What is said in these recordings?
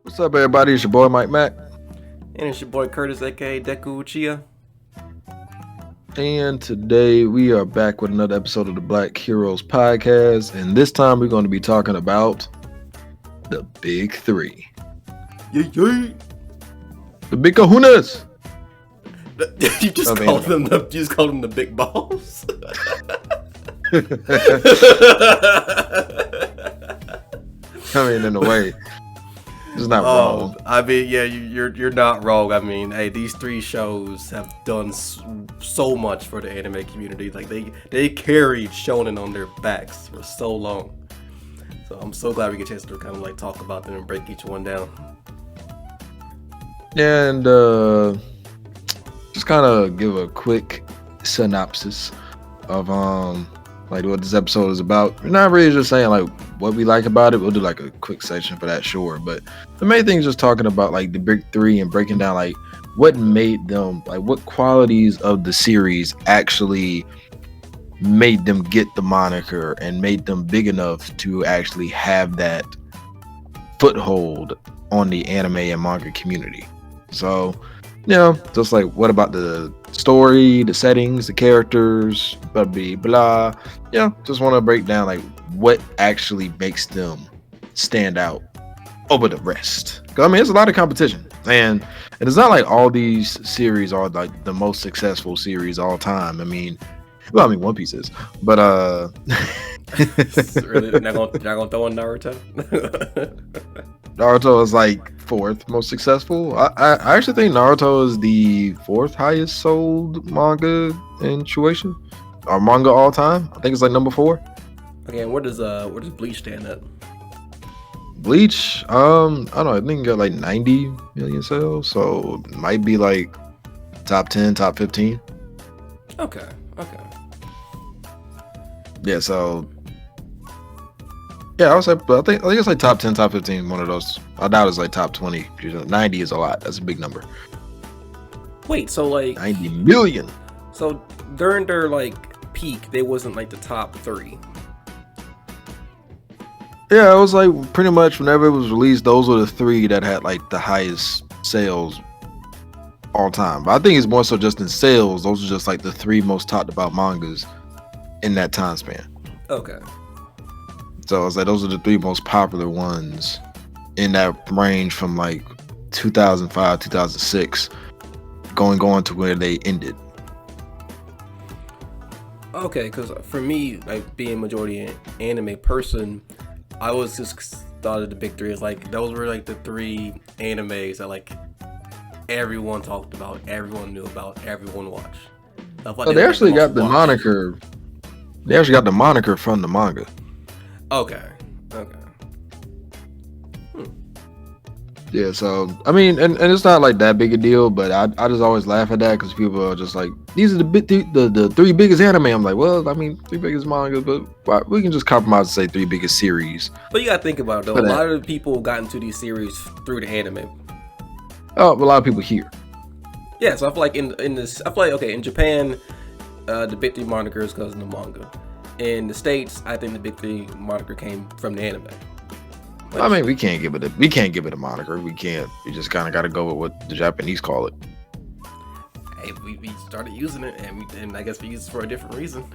What's up, everybody? It's your boy Mike Mack, And it's your boy Curtis, aka Deku Uchiha. and today we are back with another episode of the Black Heroes Podcast. And this time we're going to be talking about the Big Three, Yay! the Big Kahunas. You just Of called anime. them the big balls. I mean, in a way, it's not wrong. I mean, yeah, you're not wrong. I mean, hey, these three shows have done so much for the anime community. Like they carried shonen on their backs for so long. So I'm so glad we get a chance to kind of like talk about them and break each one down. And just kind of give a quick synopsis of like what this episode is about. We're not really just saying like what we like about it. We'll do like a quick section for that, sure. But the main thing is just talking about like the Big Three and breaking down like what made them, like what qualities of the series actually made them get the moniker and made them big enough to actually have that foothold on the anime and manga community. So, just like what about the story, the settings, the characters, blah blah blah. Just want to break down like what actually makes them stand out over the rest. 'Cause, I mean, it's a lot of competition, and it's not like all these series are like the most successful series all time. I mean, One Piece is, but Really, not gonna throw in Naruto. Naruto is like fourth most successful. I actually think Naruto is the fourth highest sold manga in Shueisha, or manga all time. I think it's like number 4. Okay, and where does Bleach stand at? Bleach, I don't know. I think it got like 90 million sales, so it might be like top 10, top 15. Okay. Yeah, so yeah, I was like, but I think it's like top 10, top 15, one of those. I doubt it's like top 20. 90 is a lot. That's a big number. Wait, so like 90 million. So during their like peak, they wasn't like the top 3. Yeah, it was like pretty much whenever it was released, those were the 3 that had like the highest sales all time. But I think it's more so just in sales. Those are just like the 3 most talked about mangas in that time span. Okay. So it's like those are the 3 most popular ones in that range from like 2005, 2006, going to where they ended. Okay, because for me, like being majority an anime person, I was just thought of the big 3 as like those were like the 3 animes that like everyone talked about, everyone knew about, everyone watched. So They actually got the moniker. They actually got the moniker from the manga. Okay. Yeah, so I mean, and it's not like that big a deal, but I just always laugh at that because people are just like, these are the 3 biggest anime. I'm like, well, I mean, 3 biggest manga, but we can just compromise and say 3 biggest series. But you gotta think about it though. A lot of people got into these series through the anime. Oh, a lot of people here. Yeah, so I feel like in Japan, the big 3 moniker is because of the manga. In the States, I think the big 3 moniker came from the anime. I mean, we can't give it a moniker. We can't. We just kind of got to go with what the Japanese call it. Hey, we started using it, and I guess we use it for a different reason.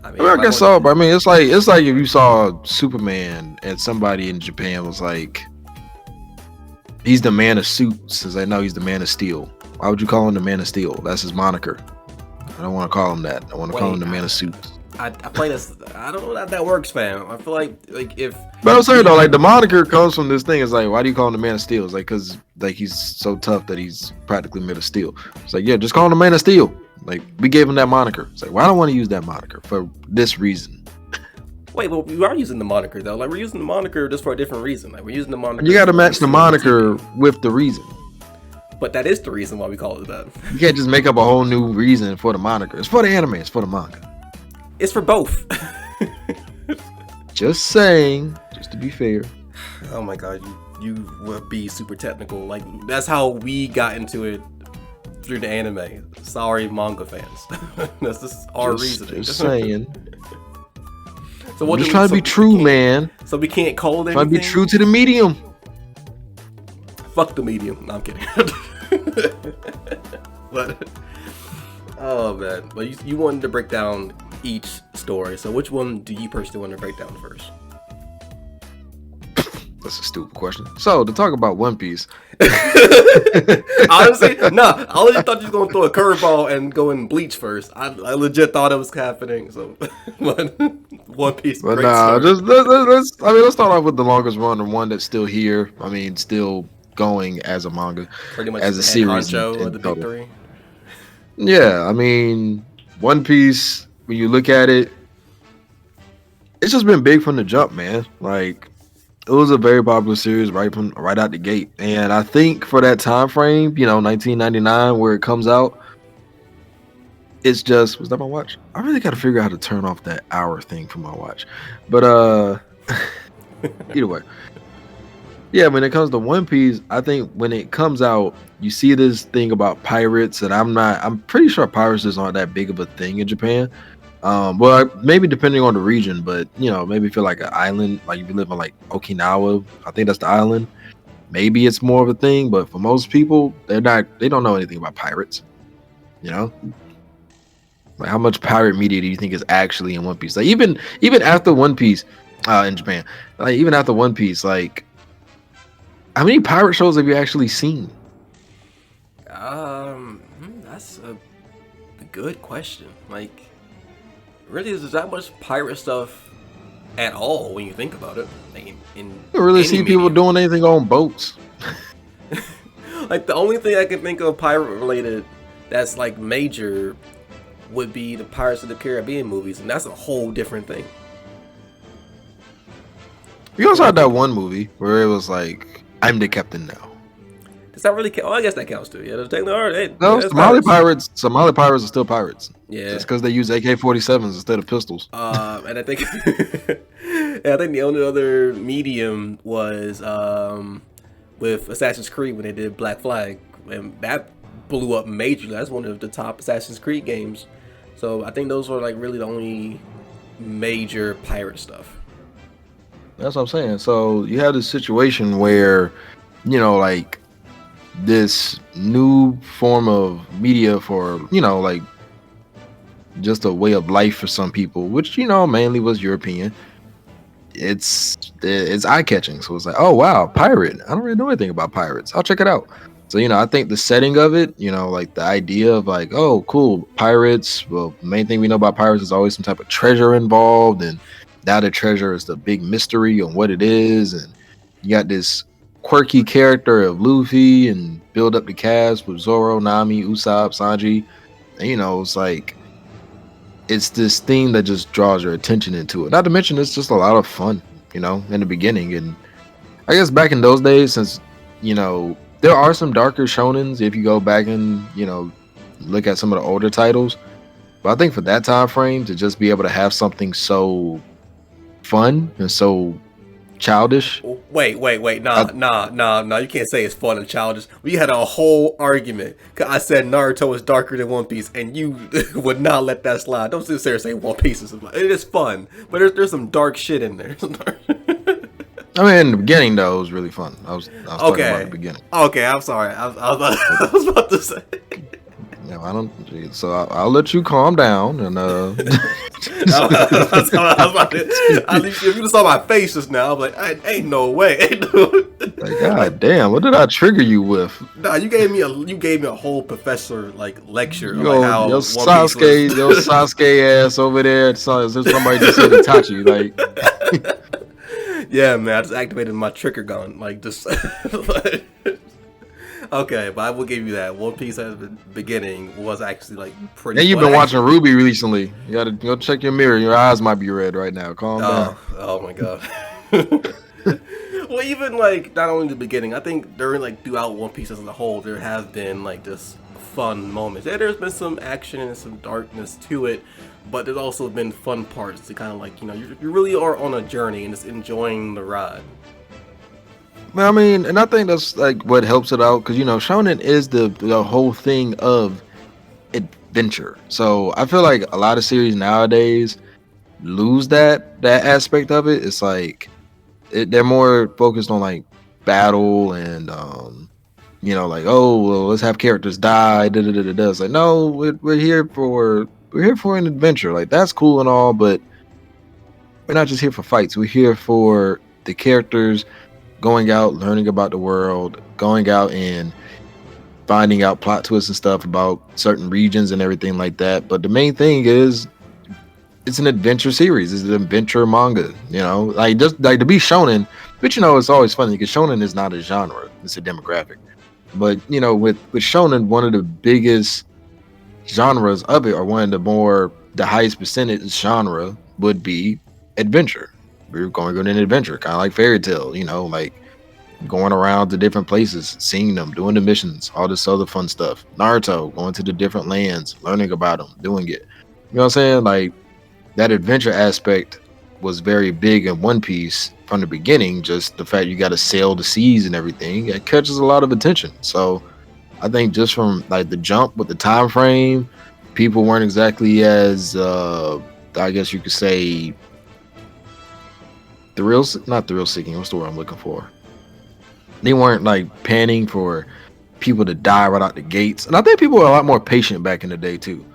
I guess so, but I mean, it's like if you saw Superman and somebody in Japan was like, he's the Man of Suits, since I know he's the Man of Steel. Why would you call him the Man of Steel? That's his moniker. I don't want to call him that. I want to call him the Man of Suits. I play this. I don't know how that works, fam. I feel like if. But I'm saying though, like the moniker comes from this thing. It's like, why do you call him the Man of Steel? It's like because like he's so tough that he's practically made of steel. It's like, yeah, just call him the Man of Steel. Like we gave him that moniker. It's like, well, I don't want to use that moniker for this reason. Wait, well, we are using the moniker though. Like we're using the moniker just for a different reason. Like we're using the moniker. You got to match the moniker with the reason. But that is the reason why we call it that. You can't just make up a whole new reason for the moniker. It's for the anime. It's for the manga. It's for both. Just saying, just to be fair. Oh my god, you would be super technical. Like that's how we got into it through the anime. Sorry, manga fans. That's just our reasoning. Just saying. So I'm just trying to be true, man. So we can't call it Trying to be true to the medium. Fuck the medium. No, I'm kidding. But oh man, but you wanted to break down each story. So which one do you personally want to break down first? That's a stupid question. So to talk about One Piece, honestly, no. I legit thought you was gonna throw a curveball and go in Bleach first. I legit thought it was happening. So, but One Piece. But nah, let's start off with the longest run, the one that's still here. I mean, still going as a manga, pretty much as a series. Of the big three. Yeah, I mean, One Piece. When you look at it, it's just been big from the jump, man. Like, it was a very popular series right out the gate, and I think for that time frame, 1999, where it comes out, it's just, was that my watch? I really got to figure out how to turn off that hour thing for my watch, but either way, yeah. When it comes to One Piece, I think when it comes out, you see this thing about pirates, and I'm pretty sure pirates aren't that big of a thing in Japan. Well, maybe depending on the region, but maybe feel like an island, like if you live on like Okinawa, I think that's the island. Maybe it's more of a thing, but for most people, they don't know anything about pirates. Like how much pirate media do you think is actually in One Piece? Like even after One Piece, in Japan, like even after One Piece, like how many pirate shows have you actually seen? That's a good question. Like, really, is there that much pirate stuff at all when you think about it? Like you don't really see people doing anything on boats. Like the only thing I can think of pirate related that's like major would be the Pirates of the Caribbean movies, and that's a whole different thing. You also had that one movie where it was like, I'm the captain now. Does that really count? Oh, I guess that counts too. Yeah, Somali pirates are still pirates. Yeah, just because they use AK-47s instead of pistols. And I think, the only other medium was with Assassin's Creed when they did Black Flag, and that blew up majorly. That's one of the top Assassin's Creed games. So I think those were like really the only major pirate stuff. That's what I'm saying. So you have this situation where, like this new form of media for, like just a way of life for some people, which, mainly was European. It's eye-catching. So it's like, oh, wow, pirate. I don't really know anything about pirates. I'll check it out. So, I think the setting of it, like the idea of like, oh, cool, pirates. Well, the main thing we know about pirates is always some type of treasure involved. And now the treasure is the big mystery on what it is. And you got this quirky character of Luffy and build up the cast with Zoro, Nami, Usopp, Sanji. And, it's like, it's this thing that just draws your attention into it. Not to mention, it's just a lot of fun, in the beginning. And I guess back in those days, since, there are some darker shonens if you go back and, look at some of the older titles. But I think for that time frame, to just be able to have something so fun and so childish. Wait. Nah. You can't say it's fun and childish. We had a whole argument. I said Naruto is darker than One Piece, and you would not let that slide. Don't sit there and say One Piece is fun. It is fun, but there's some dark shit in there. I mean, in the beginning, though, it was really fun. I was talking about the beginning. Okay, I'm sorry. I was about to say. No, I don't. So I'll let you calm down and. If you saw my face just now, I'm like, ain't no way. Like, God damn, what did I trigger you with? Nah, you gave me a whole professor like lecture. How your Sasuke ass over there. Somebody just said Itachi, like. Yeah, man, I just activated my trigger gun, like just. Okay, but I will give you that. One Piece at the beginning was actually like pretty. And you've been watching Ruby recently. You gotta go check your mirror. Your eyes might be red right now. Calm down. Oh my god. Well, even like not only the beginning, I think during like throughout One Piece as a whole, there have been like just fun moments. Yeah, there's been some action and some darkness to it, but there's also been fun parts to kind of like you really are on a journey and just enjoying the ride. I mean, and I think that's like what helps it out because shonen is the whole thing of adventure. So I feel like a lot of series nowadays lose that aspect of it. It's like they're more focused on like battle and like, oh well, let's have characters die. Da, da, da, da, da. It's like, no, we're here for an adventure. Like that's cool and all, but we're not just here for fights. We're here for the characters going out, learning about the world, going out and finding out plot twists and stuff about certain regions and everything like that. But the main thing is it's an adventure series. It's an adventure manga. Like just like to be shonen, but it's always funny because shonen is not a genre; it's a demographic. But with shonen, one of the biggest genres of it, or one of the highest percentage genre would be adventure. We're going on an adventure, kind of like fairy tale. Like going around to different places, seeing them, doing the missions, all this other fun stuff. Naruto, going to the different lands, learning about them, doing it. You know what I'm saying? Like that adventure aspect was very big in One Piece from the beginning. Just the fact you got to sail the seas and everything, it catches a lot of attention. So I think just from like the jump with the time frame, people weren't exactly as I guess you could say not thrill seeking. What's the word I'm looking for? They weren't like panning for people to die right out the gates. And I think people were a lot more patient back in the day too.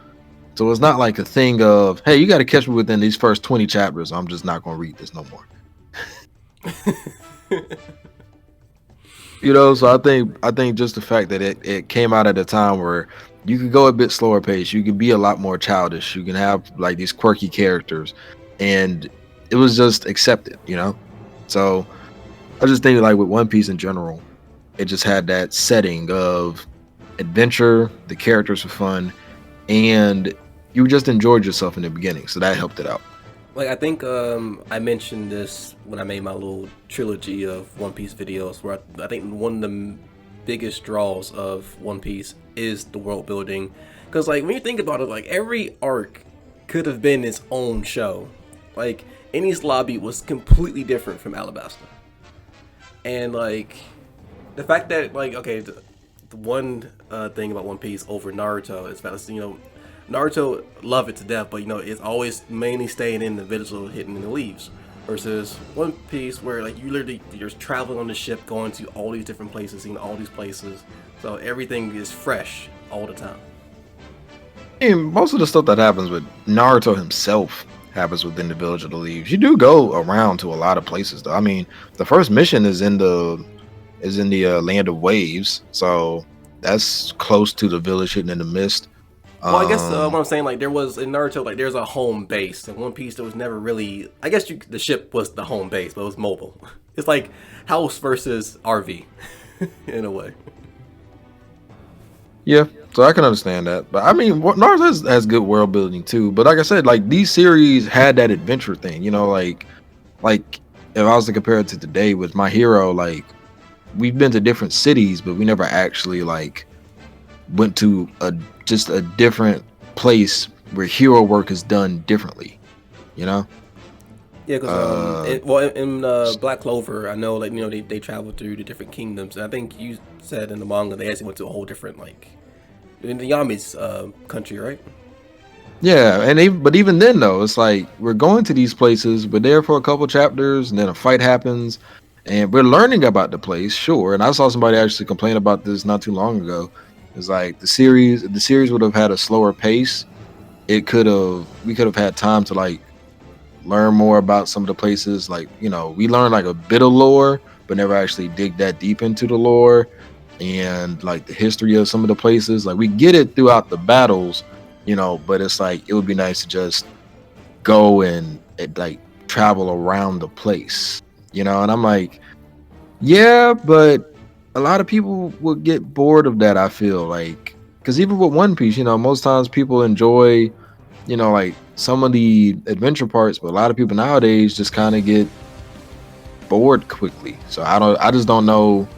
So it's not like a thing of, hey, you got to catch me within these first 20 chapters. I'm just not going to read this no more. So I think just the fact that it came out at a time where you could go a bit slower pace, you could be a lot more childish, you can have like these quirky characters, and it was just accepted. So I just think like with One Piece in general, it just had that setting of adventure, the characters were fun, and you just enjoyed yourself in the beginning, so that helped it out. Like I think I mentioned this when I made my little trilogy of One Piece videos, where I think one of the biggest draws of One Piece is the world building, because like when you think about it, like every arc could have been its own show. Like Enies Lobby was completely different from Alabasta, and like the fact that like okay, the one thing about One Piece over Naruto is that Naruto love it to death, but it's always mainly staying in the village or hidden in the leaves. Versus One Piece, where like you're traveling on the ship, going to all these different places, seeing all these places, so everything is fresh all the time. And most of the stuff that happens with Naruto himself happens within the village of the leaves. You do go around to a lot of places, though. I mean, the first mission is in the land of waves, so that's close to the village hidden in the mist. Well, I guess what I'm saying, like there was in Naruto, like there's a home base. In One Piece, there was never really. I guess the ship was the home base, but it was mobile. It's like house versus RV, in a way. Yeah, so I can understand that. But I mean, Naruto has good world building too. But like I said, like these series had that adventure thing. Like if I was to compare it to today with My Hero, like we've been to different cities, but we never actually like went to just a different place where hero work is done differently. Yeah, because in Black Clover, I know like they travel through the different kingdoms, and I think you said in the manga they actually went to a whole different like in the Yami's country, right? Yeah, but even then though, it's like we're going to these places, we're there for a couple chapters, and then a fight happens, and we're learning about the place, sure. And I saw somebody actually complain about this not too long ago. It's like the series would have had a slower pace. We could have had time to like learn more about some of the places. Like, we learned like a bit of lore, but never actually dig that deep into the lore and like the history of some of the places. Like we get it throughout the battles, but it's like it would be nice to just go and like travel around the place, and I'm like, yeah, but a lot of people would get bored of that. I feel like, because even with One Piece, most times people enjoy, like some of the adventure parts, but a lot of people nowadays just kind of get bored quickly. So I just don't know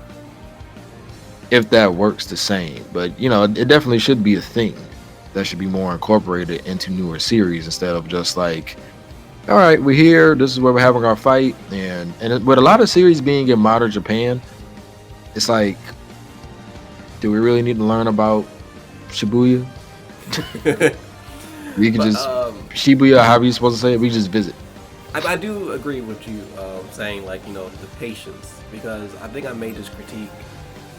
if that works the same. But it definitely should be a thing that should be more incorporated into newer series instead of just like, all right, we're here. This is where we're having our fight, and with a lot of series being in modern Japan. It's like, do we really need to learn about Shibuya? We could But just Shibuya, however you supposed to say it. We just visit. I do agree with you saying like the patience, because I think I made this critique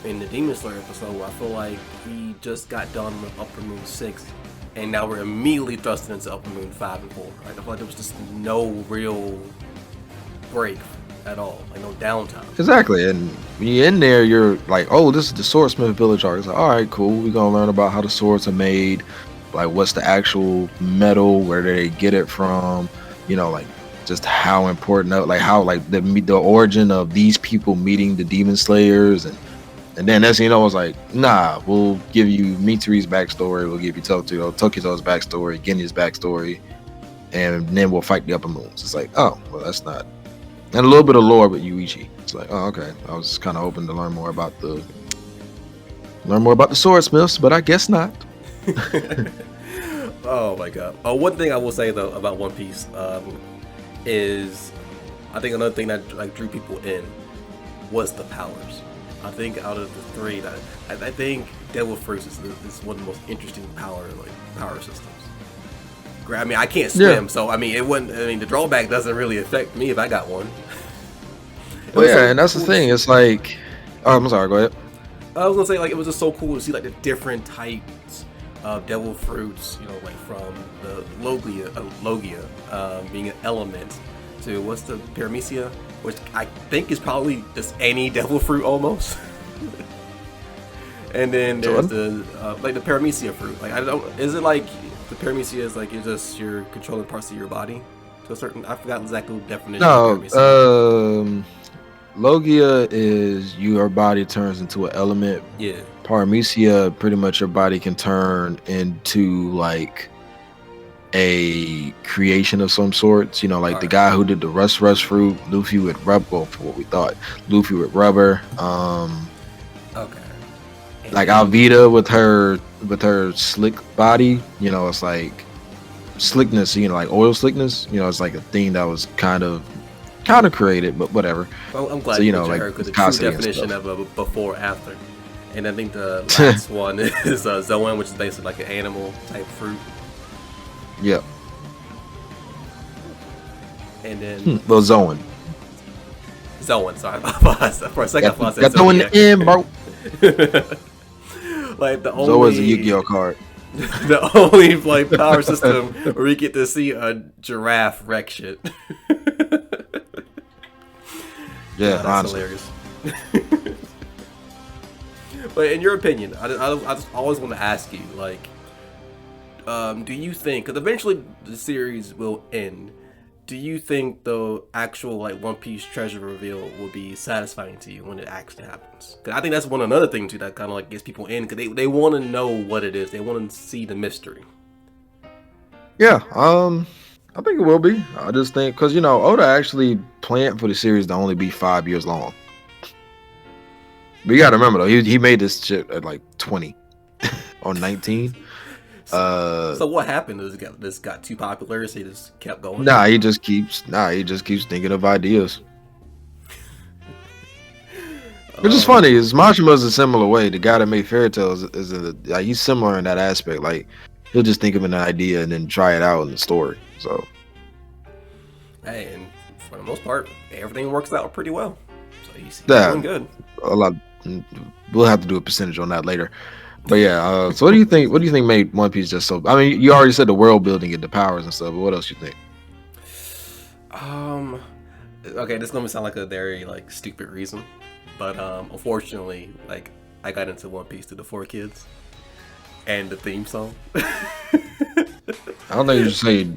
in the Demon Slayer episode where I feel like we just got done with Upper Moon 6 and now we're immediately thrusted into Upper Moon 5 and 4. Right? I feel like there was just no real break at all, like no downtime. Exactly, and when you're in there, you're like, oh, this is the Swordsmith Village arc. It's like, all right, cool. We're gonna learn about how the swords are made, like what's the actual metal, where do they get it from, like just how important, like how like the origin of these people meeting the Demon Slayers, and then that's I was like, nah, we'll give you Mitsui's backstory, we'll give you Tokito's backstory, Genya's backstory, and then we'll fight the Upper Moons. It's like, oh, well, that's not. And a little bit of lore with Yuichi. It's like, oh, okay. I was kind of hoping to learn more about the swordsmiths, but I guess not. Oh my god. One thing I will say though about One Piece is, I think another thing that like drew people in was the powers. I think out of the three, I think Devil Fruits is one of the most interesting power systems. I mean, I can't swim, so I mean, it wouldn't. I mean, the drawback doesn't really affect me if I got one. Well, yeah, and that's the thing. It's like, oh, I'm sorry. Go ahead. I was gonna say, like, it was just so cool to see like the different types of Devil Fruits. Like from the Logia being an element to what's the Paramecia, which I think is probably just any Devil Fruit almost. And then there's the Paramecia fruit. Like, is it like the Paramecia is like you're controlling parts of your body to a certain? I forgot exactly the definition. No, Logia is your body turns into an element. Yeah. Paramecia, pretty much your body can turn into like a creation of some sorts. Like the guy who did the Rush fruit, Luffy with rubber. Well, for what we thought, Luffy with rubber. Okay. Like Alvida with her slick body, it's like slickness, like oil slickness, it's like a thing that was kind of created, but whatever. Well, I'm glad so, you like heard, because the true definition of a before after. And I think the last one is Zoan, which is basically like an animal type fruit. Yep. And then well, Zoan, sorry. For a second I thought I said throwing the in, bro. Like the only Zoa's a Yu-Gi-Oh card. The only like power system where we get to see a giraffe wreck shit. Yeah, that's honestly. hilarious. But in your opinion, I just always want to ask you, like, do you think, because eventually the series will end, do you think the actual like One Piece treasure reveal will be satisfying to you when it actually happens? Because I think that's another thing too that kind of like gets people in, because they want to know what it is. They want to see the mystery. Yeah, I think it will be. I just think because Oda actually planned for the series to only be 5 years long. But you gotta remember though, he made this shit at like 20 or 19. So what happened? This got too popular, so he just kept going. He just keeps thinking of ideas. Which is funny. Is Mashima's a similar way. The guy that made Fairy Tales he's similar in that aspect. Like he'll just think of an idea and then try it out in the story. So hey, and for the most part, everything works out pretty well. So he's doing good. A lot. We'll have to do a percentage on that later. But yeah, so what do you think? What do you think made One Piece just so? I mean, you already said the world building and the powers and stuff. But what else you think? Okay, this is gonna sound like a very like stupid reason, but unfortunately, like I got into One Piece through the 4Kids and the theme song. I don't think you should say.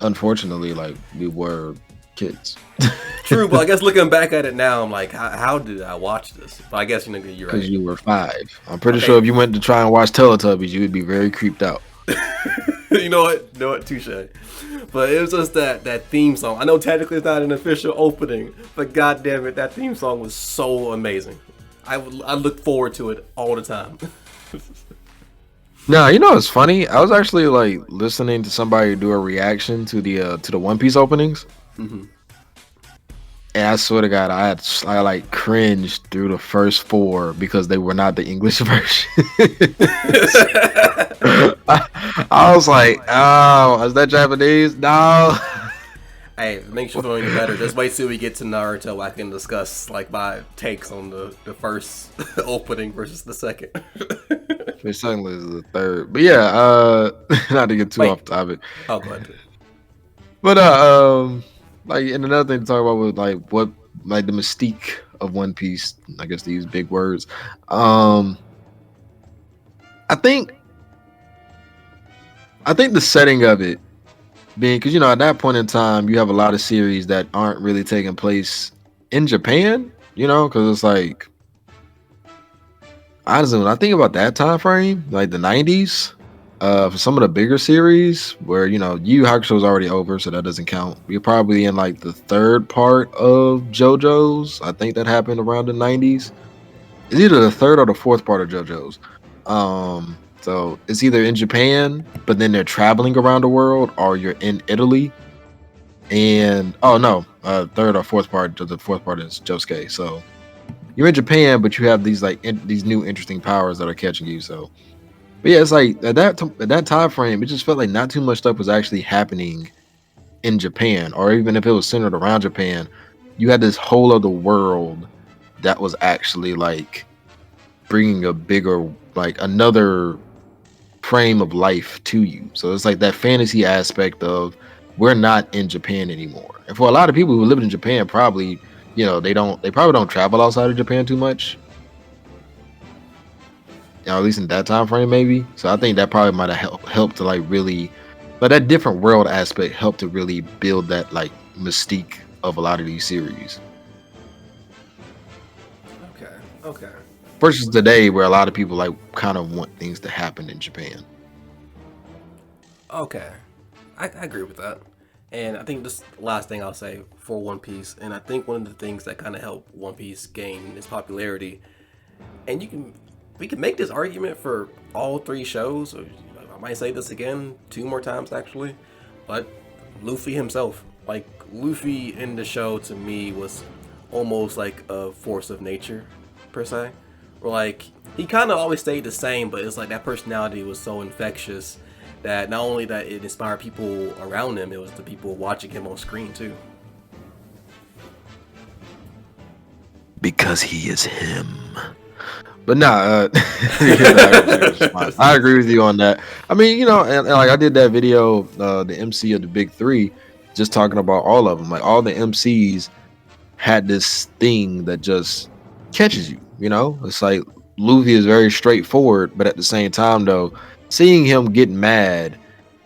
Unfortunately, like we were kids. True, but I guess looking back at it now, I'm like, how did I watch this? But I guess you're right. Because you were 5. I'm pretty sure if you went to try and watch Teletubbies, you would be very creeped out. You know what? Touche. But it was just that theme song. I know technically it's not an official opening, but god damn it, that theme song was so amazing. I look forward to it all the time. Nah, it's funny. I was actually like listening to somebody do a reaction to the One Piece openings. Mm-hmm. And I swear to God, I like cringed through the first four because they were not the English version. I was like, oh, is that Japanese? No. Hey, it makes you feel any better. Just wait till we get to Naruto. I can discuss like my takes on the first opening versus the second. Fish Sungler is the third, but yeah, not to get too Wait. off topic. Oh, go ahead. But like, and another thing to talk about was like what, like the mystique of One Piece. I guess to use big words. I think the setting of it being, because at that point in time you have a lot of series that aren't really taking place in Japan. Because it's like, honestly, when I think about that time frame, like the 90s, for some of the bigger series where Yu Yu Hakusho is already over, so that doesn't count. We're probably in like the third part of JoJo's. I think that happened around the 90s. It's either the third or the fourth part of JoJo's. So it's either in Japan, but then they're traveling around the world, or you're in Italy. And oh no, third or fourth part. The fourth part is Josuke. So you're in Japan, but you have these like these new interesting powers that are catching you. So, but yeah, it's like at that time frame, it just felt like not too much stuff was actually happening in Japan, or even if it was centered around Japan, you had this whole other world that was actually like bringing a bigger, like another frame of life to you. So it's like that fantasy aspect of we're not in Japan anymore. And for a lot of people who live in Japan, probably they probably don't travel outside of Japan too much. At least in that time frame, maybe. So I think that probably might have helped to like really, but that different world aspect helped to really build that like mystique of a lot of these series. Okay. Versus today, where a lot of people like kind of want things to happen in Japan. Okay, I agree with that. And I think this last thing I'll say for One Piece, and I think one of the things that kind of helped One Piece gain its popularity, and we can make this argument for all three shows. Or I might say this again 2 more times actually, but Luffy himself, like Luffy in the show to me was almost like a force of nature per se. Or like he kind of always stayed the same, but it's like that personality was so infectious that not only that it inspired people around him, it was the people watching him on screen too. Because he is him. But nah, I agree with you on that. I mean, and like I did that video, the MC of the Big Three, just talking about all of them. Like all the MCs had this thing that just catches you. It's like Luffy is very straightforward, but at the same time, though, seeing him get mad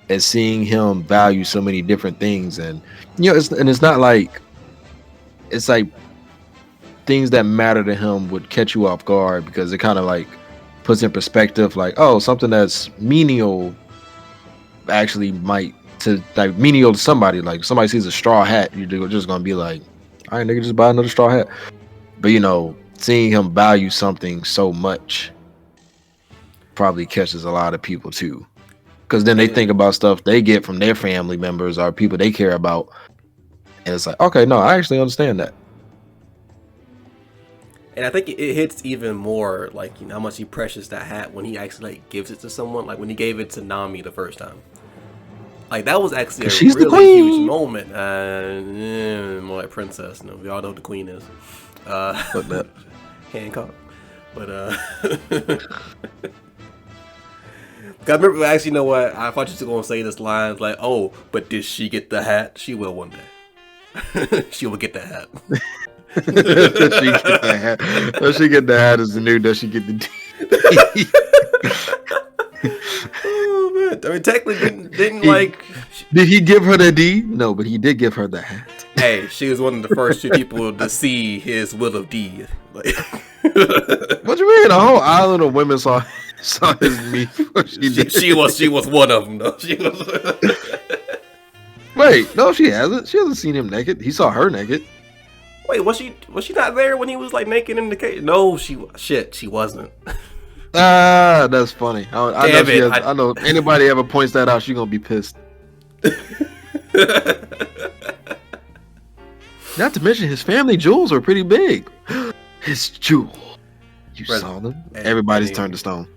and seeing him value so many different things, and it's not like it's like things that matter to him would catch you off guard, because it kind of like puts in perspective, like, oh, something that's menial actually might to like menial to somebody. Like somebody sees a straw hat, you're just gonna be like, all right, nigga, just buy another straw hat. But seeing him value something so much probably catches a lot of people too, because then they think about stuff they get from their family members or people they care about, and it's like, okay, no, I actually understand that. And I think it hits even more like how much he precious that hat when he actually like gives it to someone, like when he gave it to Nami the first time. Like that was actually a she's really huge moment. More like princess. No, we all know who the queen is. Fuck that. Hancock. But I remember, actually, you know what? I thought you were going to say this line like, oh, but did she get the hat? She will one day. She will get the hat. Does she get the hat? Does she get the hat is the new, does she get the D? Oh, man. I mean, technically, didn't like... Did he give her the D? No, but he did give her the hat. Hey, she was one of the first 2 people to see his will of D. Like, what you mean? A whole island of women saw his meat. She was one of them, though. She was. Wait, no, she hasn't. She hasn't seen him naked. He saw her naked. Wait, was she not there when he was like naked in the cage? No, she wasn't. That's funny. I know anybody ever points that out, she's gonna be pissed. Not to mention his family jewels are pretty big. His jewel. You Bro, saw them? and- Everybody's and turned to stone.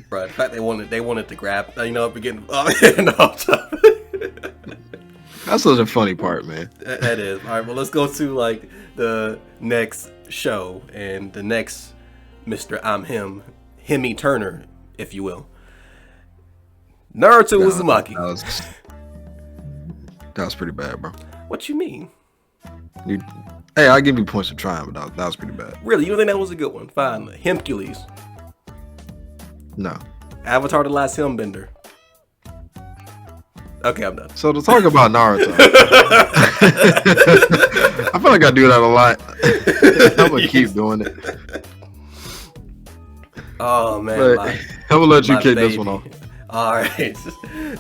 Bro, in fact, they wanted to grab, beginning. No, That's such a funny part, man. that is. All right, well, let's go to like the next show and the next Mr. I'm Him, Hemi Turner, if you will. Naruto Uzumaki. That was pretty bad, bro. What you mean? Hey, I'll give you points for trying, but that was pretty bad. Really, you don't think that was a good one? Fine. Hemcules. No. Avatar: The Last Hembender. Okay, I'm done. So to talk about Naruto, I feel like I do that a lot. I'm gonna keep doing it. Oh man, But I'm gonna let you kick baby. this one off. All right,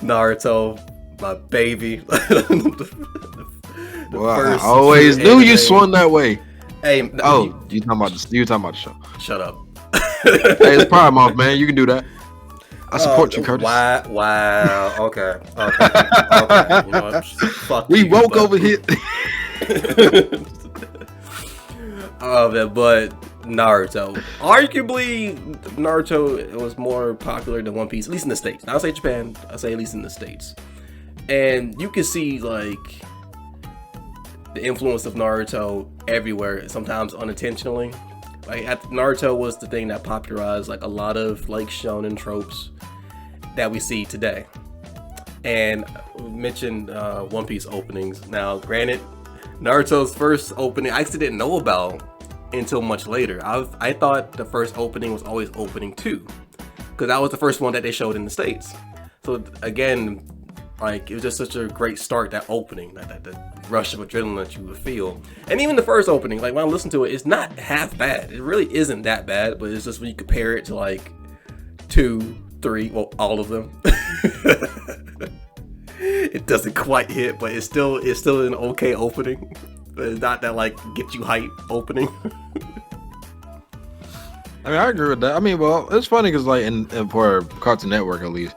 Naruto, my baby. Well, I always knew you swung that way. Hey, you talking about the show? Shut up. Hey, it's Prime Month, man. You can do that. I support you, Curtis. Wow. Okay. You know what? Fuck We you, woke but- over here. Oh man, but Naruto. Arguably, Naruto was more popular than One Piece, at least in the States. I'll say Japan. I'll say at least in the States. And you can see like the influence of Naruto everywhere, sometimes unintentionally. Like Naruto was the thing that popularized like a lot of like shonen tropes that we see today. And we mentioned One Piece openings. Now, granted, Naruto's first opening I actually didn't know about until much later. I thought the first opening was always opening 2, because that was the first one that they showed in the States. So again, like it was just such a great start, that opening, that rush of adrenaline that you would feel. And even the first opening, like when I listen to it, it's not half bad. It really isn't that bad, but it's just when you compare it to like 2, 3, well, all of them. It doesn't quite hit, but it's still an okay opening. But it's not that like get you hype opening. I mean, I agree with that. I mean, well, it's funny because like for Cartoon Network at least,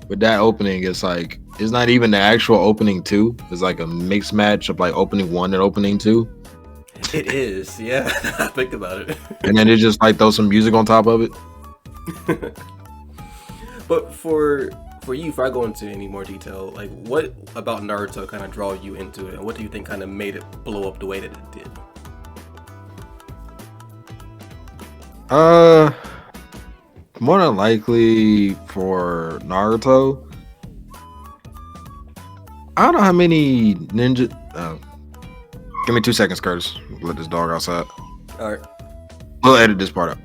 with that opening, it's like it's not even the actual opening 2. It's like a mixed match of like opening 1 and opening 2. It is, yeah. Think about it. And then it just like throw some music on top of it. But for you, if I go into any more detail, like what about Naruto kind of draw you into it, and what do you think kind of made it blow up the way that it did? More than likely for Naruto, I don't know how many ninja. Give me 2 seconds, Curtis. Let this dog outside. All right. We'll edit this part out.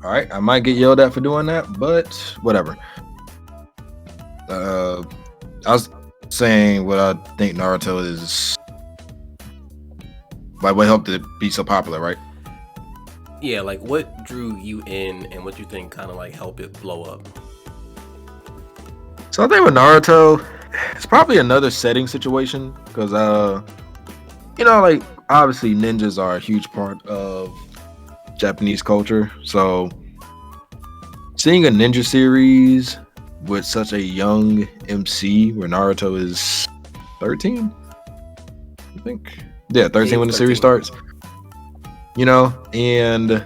All right, I might get yelled at for doing that, but whatever. I was saying what I think Naruto is, like what helped it be so popular, right? Yeah, like what drew you in, and what you think kind of like helped it blow up? So I think with Naruto, it's probably another setting situation because, like obviously ninjas are a huge part of Japanese culture. So seeing a ninja series with such a young MC, where Naruto is 13, I think, yeah, 13 when the series starts. And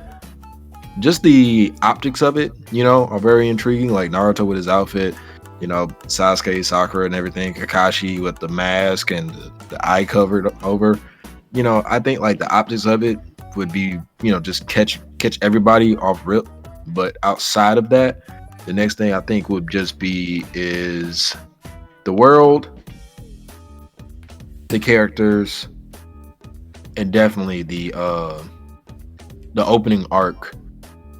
just the optics of it, are very intriguing. Like Naruto with his outfit. Sasuke, Sakura, and everything. Kakashi with the mask and the eye covered over. I think like the optics of it would be, just catch everybody off rip. But outside of that, the next thing I think would just be is the world, the characters, and definitely the opening arc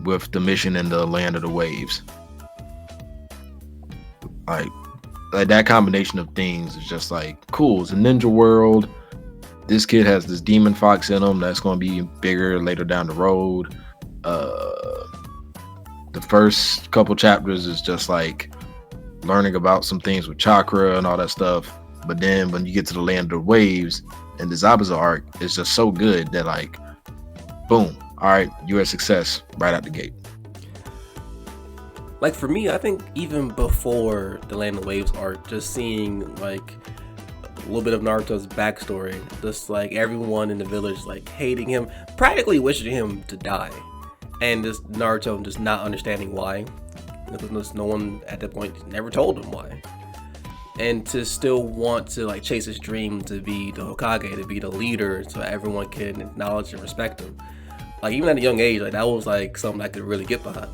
with the mission in the land of the waves. Like that combination of things is just like cool. It's a ninja world. This kid has this demon fox in him that's going to be bigger later down the road. The first couple chapters is just like learning about some things with chakra and all that stuff. But then when you get to the land of the waves and the Zabuza arc, it's just so good that like, boom, all right, you're a success right out the gate. Like for me, I think even before the Land of Waves arc, just seeing like a little bit of Naruto's backstory, just like everyone in the village like hating him, practically wishing him to die, and just Naruto just not understanding why. Because no one at that point never told him why. And to still want to like chase his dream to be the Hokage, to be the leader, so everyone can acknowledge and respect him. Like even at a young age, like that was like something I could really get behind.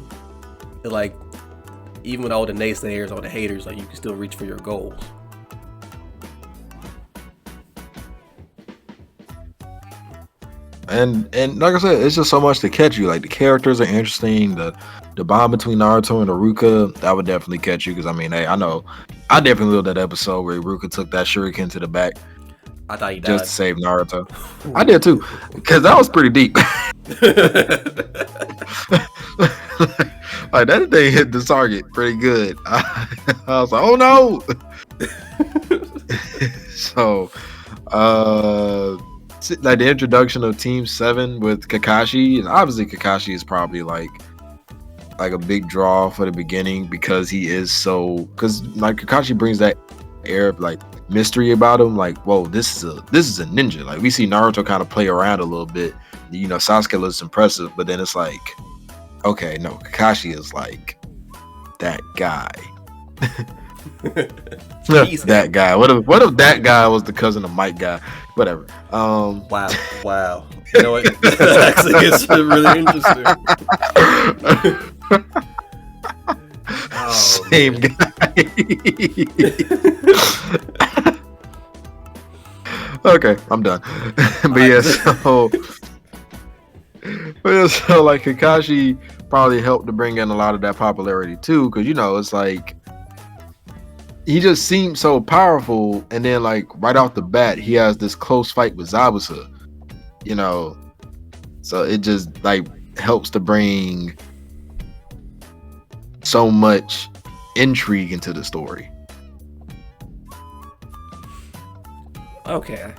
Like even with all the naysayers, all the haters, like you can still reach for your goals. And like I said, it's just so much to catch you. Like the characters are interesting. The bond between Naruto and Iruka, that would definitely catch you. Because I mean, hey, I know, I definitely loved that episode where Iruka took that shuriken to the back. I thought he died. Just to save Naruto. I did too, because that was pretty deep. Like that thing hit the target pretty good. I was like, oh no. So, like the introduction of Team 7 with Kakashi, and obviously Kakashi is probably like a big draw for the beginning because he is so, because like Kakashi brings that air of like mystery about him. Like, whoa, this is a ninja. Like we see Naruto kind of play around a little bit. You know, Sasuke looks impressive, but then it's like, okay, no, Kakashi is like that guy. That guy. What if that guy was the cousin of Mike guy? Whatever. Wow. You know what? That actually gets really interesting. Same guy. Okay, I'm done. So like Kakashi probably helped to bring in a lot of that popularity too, because you know it's like he just seems so powerful, and then like right off the bat he has this close fight with Zabuza, you know, so it just like helps to bring so much intrigue into the story. Okay.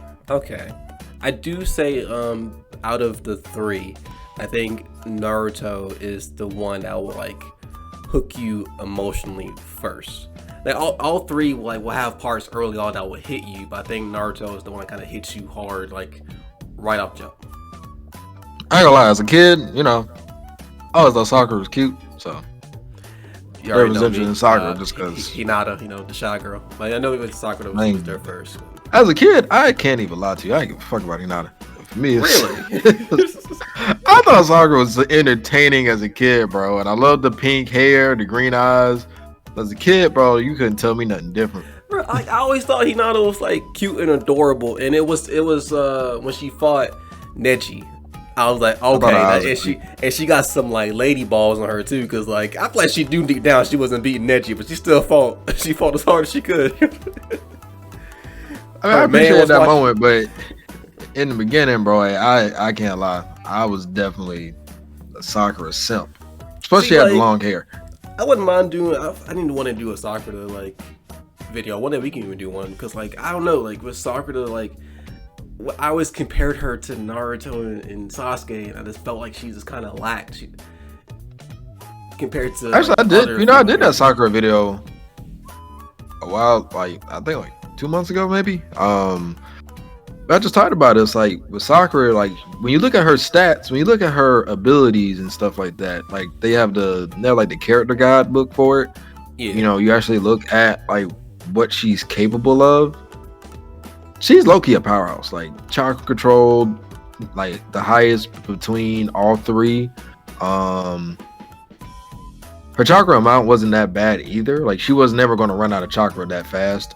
I do say out of the three, I think Naruto is the one that will like hook you emotionally first. Like all three will have parts early on that will hit you, but I think Naruto is the one that kind of hits you hard, like right off jump. I ain't gonna lie, as a kid, you know, I always thought Sakura was cute, so you already was know interested me, in Sakura just because Hinata, you know, the shy girl. Like I know it was Sakura was there first. As a kid, I can't even lie to you. I ain't give a fuck about Hinata. For me, Really? I thought Sakura was entertaining as a kid, bro, and I loved the pink hair, the green eyes. As a kid, bro, you couldn't tell me nothing different. Bro, I always thought Hinata was like cute and adorable, and it was when she fought Neji. I was like, okay, and she got some like lady balls on her too, because like I feel like she knew deep down she wasn't beating Neji, but she still fought. She fought as hard as she could. I mean, I appreciate that moment, but in the beginning, bro, I can't lie. I was definitely a Sakura simp, especially had the long hair. I wouldn't mind doing. I didn't want to do a Sakura like video. One day we can even do one, because like I don't know, like with Sakura, like I always compared her to Naruto and Sasuke, and I just felt like she just kind of lacked compared to. Actually, I did. You know, I did that Sakura video a while, like I think like 2 months ago, maybe. I just talked about this, like with Sakura, like when you look at her stats, when you look at her abilities and stuff like that, like they're like the character guide book for it. Yeah. You know, you actually look at like what she's capable of. She's low-key a powerhouse, like chakra controlled, like the highest between all three. Her chakra amount wasn't that bad either. Like she was never going to run out of chakra that fast.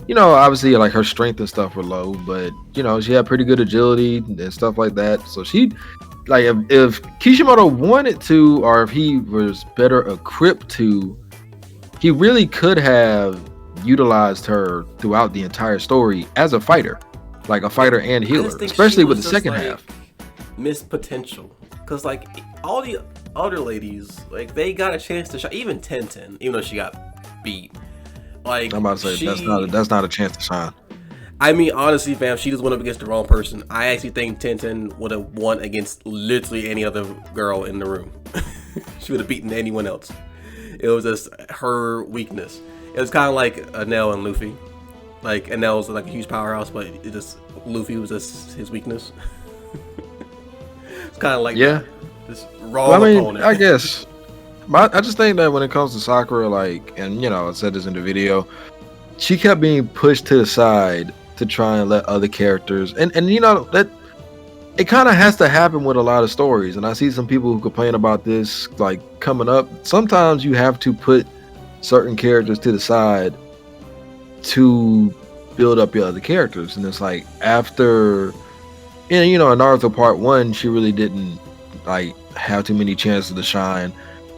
You know, obviously like her strength and stuff were low, but you know, she had pretty good agility and stuff like that. So she like if Kishimoto wanted to, or if he was better equipped to, he really could have utilized her throughout the entire story as a fighter, like a fighter and I healer, just think she especially with was the just second like half. missed potential. Cause like all the other ladies, like they got a chance to shine. Even Tenten, even though she got beat. Like I'm about to say that's not a chance to shine. I mean, honestly, fam, she just went up against the wrong person. I actually think Tenten would have won against literally any other girl in the room. She would have beaten anyone else. It was just her weakness. It was kind of like Enel and Luffy. Like Enel was like a huge powerhouse, but it just Luffy was just his weakness. It's kind of like this wrong opponent. I guess. I just think that when it comes to Sakura, like, and I said this in the video, she kept being pushed to the side to try and let other characters, and that it kind of has to happen with a lot of stories. And I see some people who complain about this, like coming up. Sometimes you have to put certain characters to the side to build up your other characters, and it's like after, in Naruto Part 1, she really didn't like have too many chances to shine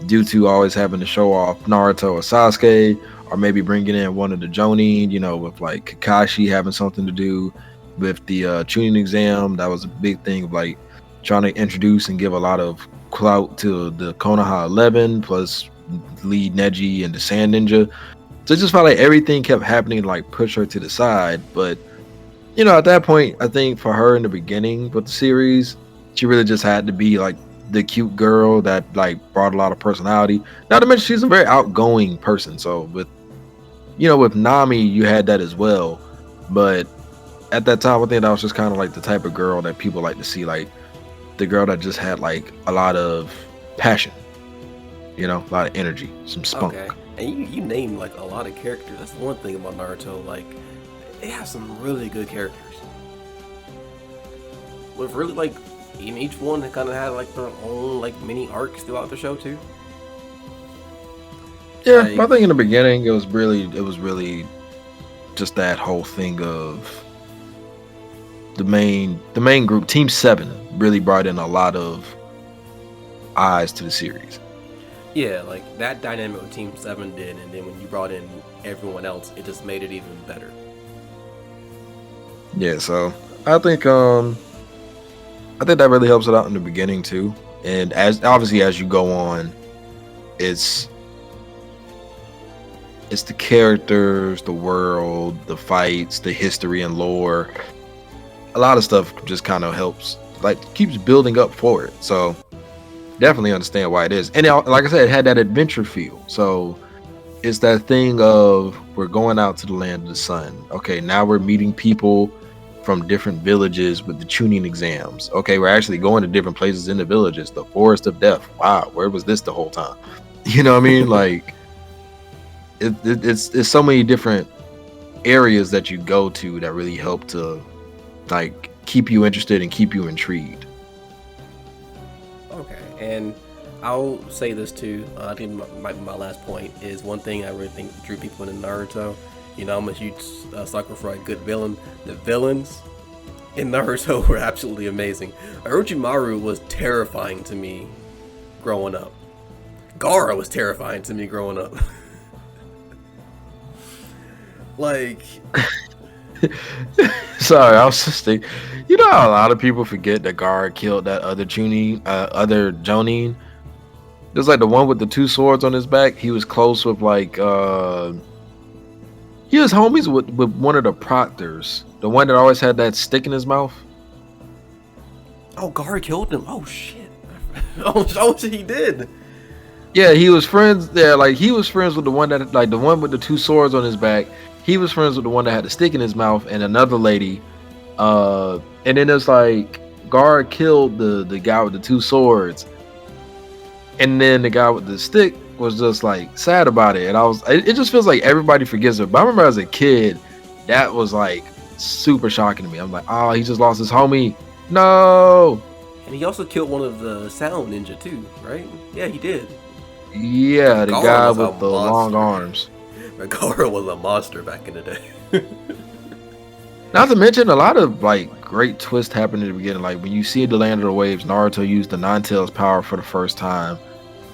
due to always having to show off Naruto or Sasuke, or maybe bringing in one of the Jonin, with like Kakashi having something to do with the Chunin exam. That was a big thing of like trying to introduce and give a lot of clout to the Konoha 11 plus lead Neji and the Sand Ninja. So it just felt like everything kept happening to like push her to the side. But at that point, I think for her in the beginning with the series, she really just had to be like the cute girl that like brought a lot of personality. Not to mention she's a very outgoing person. So with Nami, you had that as well. But at that time, I think that was just kind of like the type of girl that people like to see, like the girl that just had like a lot of passion, a lot of energy, some spunk. Okay. And you named like a lot of characters. That's the one thing about Naruto. Like, they have some really good characters. With really like, in each one, they kind of had like their own like mini arcs throughout the show too. Yeah, like, I think in the beginning it was really just that whole thing of the main group, Team 7, really brought in a lot of eyes to the series. Yeah, like that dynamic with Team 7 did, and then when you brought in everyone else, it just made it even better. Yeah, so I think that really helps it out in the beginning too. And as you go on, it's the characters, the world, the fights, the history and lore. A lot of stuff just kind of helps, like keeps building up for it. So definitely understand why it is. And like I said, it had that adventure feel. So it's that thing of we're going out to the land of the sun. Okay, now we're meeting people from different villages with the Chunin exams. Okay, we're actually going to different places in the villages. The Forest of Death. Wow, where was this the whole time? You know what I mean? Like it's so many different areas that you go to that really help to like keep you interested and keep you intrigued. Okay, and I'll say this too. I think my last point is one thing I really think drew people into Naruto. I'm a huge sucker for a good villain. The villains in Naruto were absolutely amazing. Orochimaru was terrifying to me growing up. Gaara was terrifying to me growing up. Like, sorry, I was just thinking, how a lot of people forget that Gaara killed that other other Jonin. There's like the one with the 2 swords on his back. He was close with like he was homies with one of the proctors, the one that always had that stick in his mouth. Oh, Gaara killed him. Oh shit. Oh, he did. Yeah, he was friends. Yeah, like he was friends with the one that, like the one with the 2 swords on his back. He was friends with the one that had the stick in his mouth, and another lady. And then it's like Gaara killed the guy with the 2 swords, and then the guy with the stick was just like sad about it. And it just feels like everybody forgets it. But I remember as a kid, that was like super shocking to me. I'm like, oh, he just lost his homie. No. And he also killed one of the sound ninja too, right? Yeah, he did. Yeah, the guy with the long arms. Gaara was a monster back in the day. Not to mention a lot of like great twists happen in the beginning. Like when you see the Land of the Waves, Naruto used the Nine Tails power for the first time.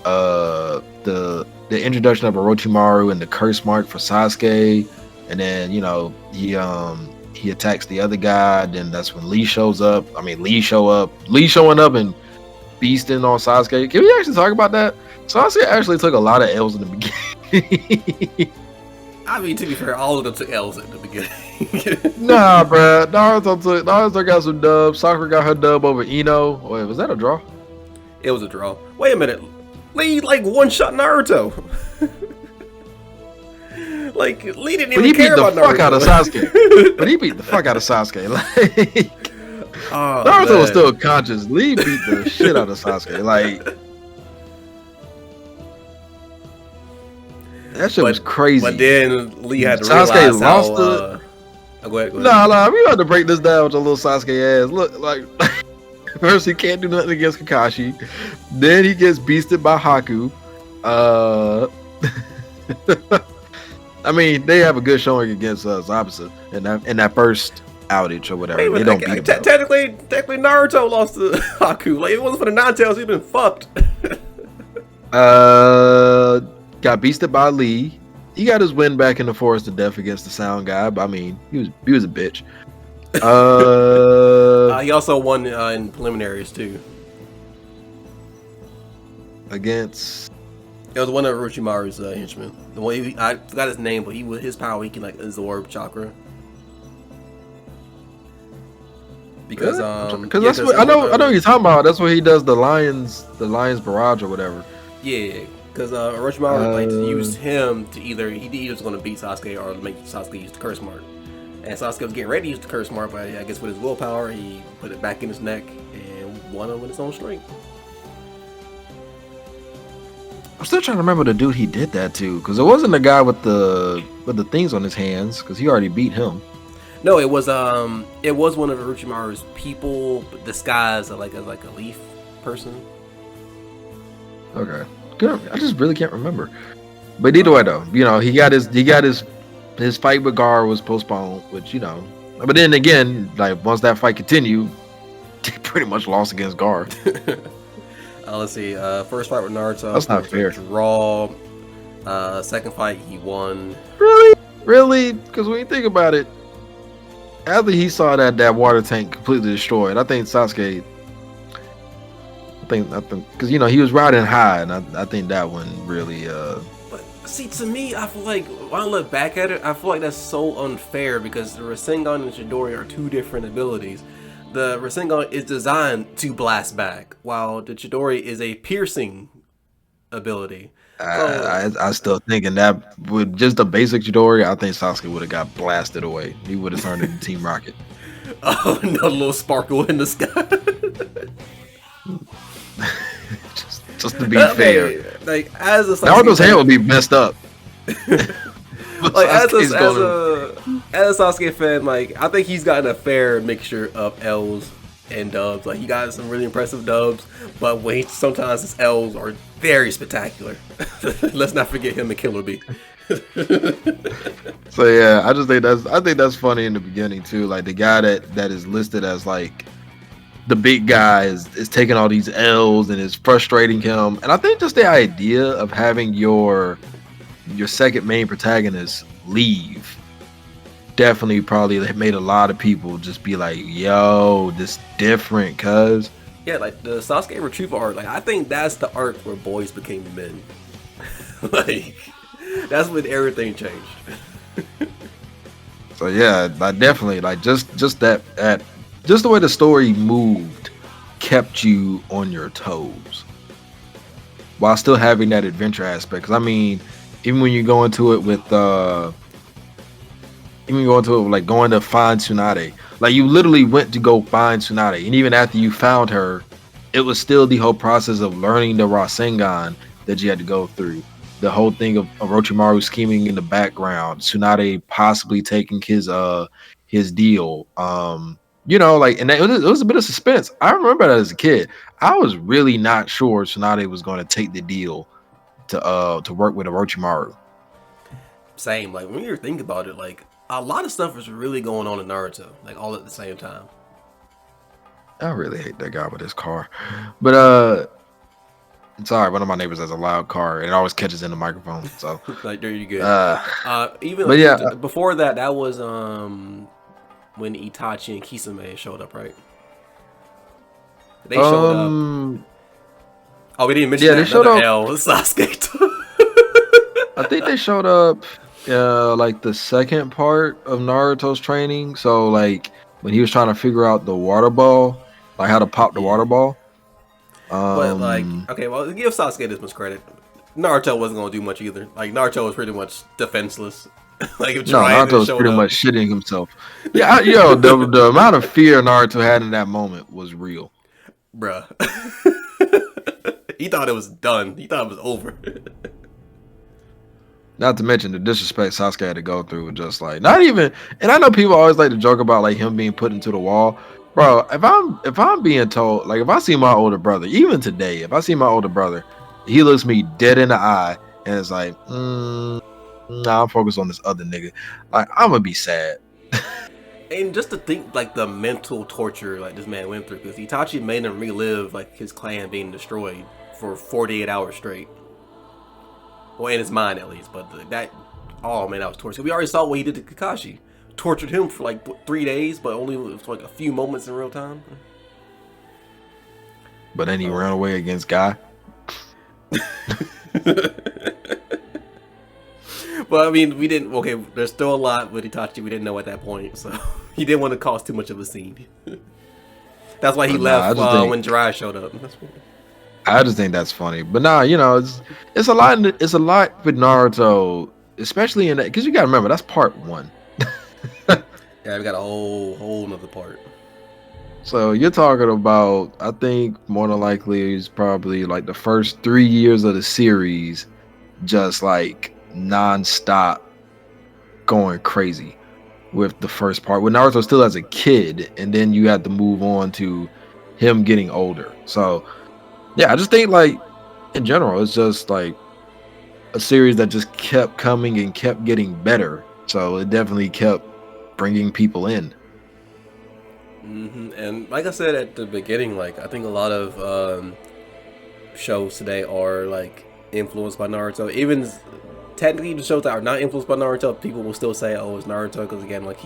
The introduction of Orochimaru and the curse mark for Sasuke, and then he attacks the other guy. Then that's when Lee shows up. I mean Lee showing up and beasting on Sasuke. Can we actually talk about that? Sasuke actually took a lot of L's in the beginning. I mean, to be fair, all of them took L's at the beginning. Nah, bruh. Naruto got some dubs. Sakura got her dub over Ino. Wait, was that a draw? It was a draw. Wait a minute. Lee like one shot Naruto. Like Lee didn't even care about Naruto. But he beat the fuck out of Sasuke. Like oh, Naruto man. was still conscious. Lee beat the shit out of Sasuke. Like that shit was crazy. But then Lee had to Sasuke realize lost how. Go ahead. Nah, we had to break this down with your little Sasuke ass. Look, like first he can't do nothing against Kakashi, then he gets beasted by Haku. I mean, they have a good showing against Zabuza in that first outage or whatever. They don't beat him. Technically, Naruto lost to Haku. Like if it wasn't for the Nine Tails, he'd been fucked. Got beasted by Lee. He got his win back in the Forest of Death against the Sound guy, but I mean, he was a bitch. He also won in preliminaries too. Against it was one of Orochimaru's henchmen. The one I forgot his name, but his power he can like absorb chakra. Because that's what I know what you're talking about. That's where he does the lion's barrage or whatever. Yeah. Because Orochimaru like used him to he was going to beat Sasuke or make Sasuke use the curse mark. And Sasuke was getting ready to use the curse mark, but I guess with his willpower, he put it back in his neck and won him with his own strength. I'm still trying to remember the dude he did that to, because it wasn't the guy with the things on his hands, because he already beat him. No, it was one of Orochimaru's people disguised like as like a leaf person. Okay. Good. I just really can't remember. But either way though, he got his fight with Gar was postponed, which but then again, like once that fight continued, he pretty much lost against Gar. Let's see. First fight with Naruto. That's not fair. Draw. Second fight he won. Really? Because when you think about it, after he saw that water tank completely destroyed, I think Sasuke. I think because he was riding high, and I think that one really. But see, to me, I feel like when I look back at it, I feel like that's so unfair because the Rasengan and Chidori are two different abilities. The Rasengan is designed to blast back, while the Chidori is a piercing ability. I still thinking that with just the basic Chidori, I think Sasuke would have got blasted away. He would have turned into Team Rocket. Oh, no little sparkle in the sky. just to be fair, like as a Naruto's hand would be messed up. Like as a Sasuke fan, like I think he's gotten a fair mixture of L's and dubs. Like he got some really impressive dubs, but sometimes his L's are very spectacular. Let's not forget him and Killer Bee. So yeah, I think that's funny in the beginning too. Like the guy that is listed as like the big guy is taking all these L's and is frustrating him. And I think just the idea of having your second main protagonist leave definitely probably made a lot of people just be like, yo, this different, cuz. Yeah, like the Sasuke retrieval arc, like I think that's the arc where boys became men. Like that's when everything changed. So yeah, I definitely like just the way the story moved kept you on your toes while still having that adventure aspect. Because I mean, even when you go into it with like going to find Tsunade, like you literally went to go find Tsunade, and even after you found her, it was still the whole process of learning the Rasengan that you had to go through. The whole thing of Orochimaru scheming in the background, Tsunade possibly taking his deal. Like, and it was a bit of suspense. I remember that as a kid. I was really not sure Tsunade was going to take the deal to work with Orochimaru. Same. Like when you think about it, like a lot of stuff is really going on in Naruto, like all at the same time. I really hate that guy with his car. But sorry, one of my neighbors has a loud car and it always catches in the microphone. So Like, there you good. uh Even but like yeah, before that, that was when Itachi and Kisame showed up, right? They showed up. um Oh, we didn't mention yeah, they that. showed Another up. L, Sasuke. I think they showed up like the second part of Naruto's training. So like when he was trying to figure out the water ball, like how to pop the Yeah, water ball. but like, Um okay, well, give Sasuke this much credit. Naruto wasn't gonna do much either. Like Naruto was pretty much defenseless. Like if no, Jiraiya Naruto just was showed pretty up, much shitting himself. Yeah, yo, the amount of fear Naruto had in that moment was real. bruh. He thought it was done. He thought it was over. Not to mention the disrespect Sasuke had to go through with just like not even. And I know people always like to joke about like him being put into the wall, bro. If I'm being told, like if I see my older brother, even today, if I see my older brother, he looks me dead in the eye and it's like, nah, I'm focused on this other nigga. Like I'm gonna be sad. And just to think, like the mental torture like this man went through, because Itachi made him relive like his clan being destroyed for 48 hours straight. Well, in his mind at least, but that, oh man, that was torture. We already saw what he did to Kakashi. Tortured him for like 3 days, but only for like a few moments in real time. But then he ran away against Guy. But I mean, we didn't. Okay, there's still a lot with Itachi we didn't know at that point, so he didn't want to cause too much of a scene. That's why he But nah, left when Jiraiya showed up. I just think that's funny. But nah, it's a lot. It's a lot with Naruto, especially in that because you gotta remember that's part one. Yeah, we got a whole another part. So you're talking about, I think more than likely is probably like the first 3 years of the series, just like nonstop going crazy with the first part. With Naruto still as a kid, and then you had to move on to him getting older. So yeah, I just think like in general, it's just like a series that just kept coming and kept getting better. So it definitely kept bringing people in. And like I said at the beginning, like I think a lot of shows today are like influenced by Naruto. Even technically, the shows that are not influenced by Naruto, people will still say, "Oh, it's Naruto," because again, like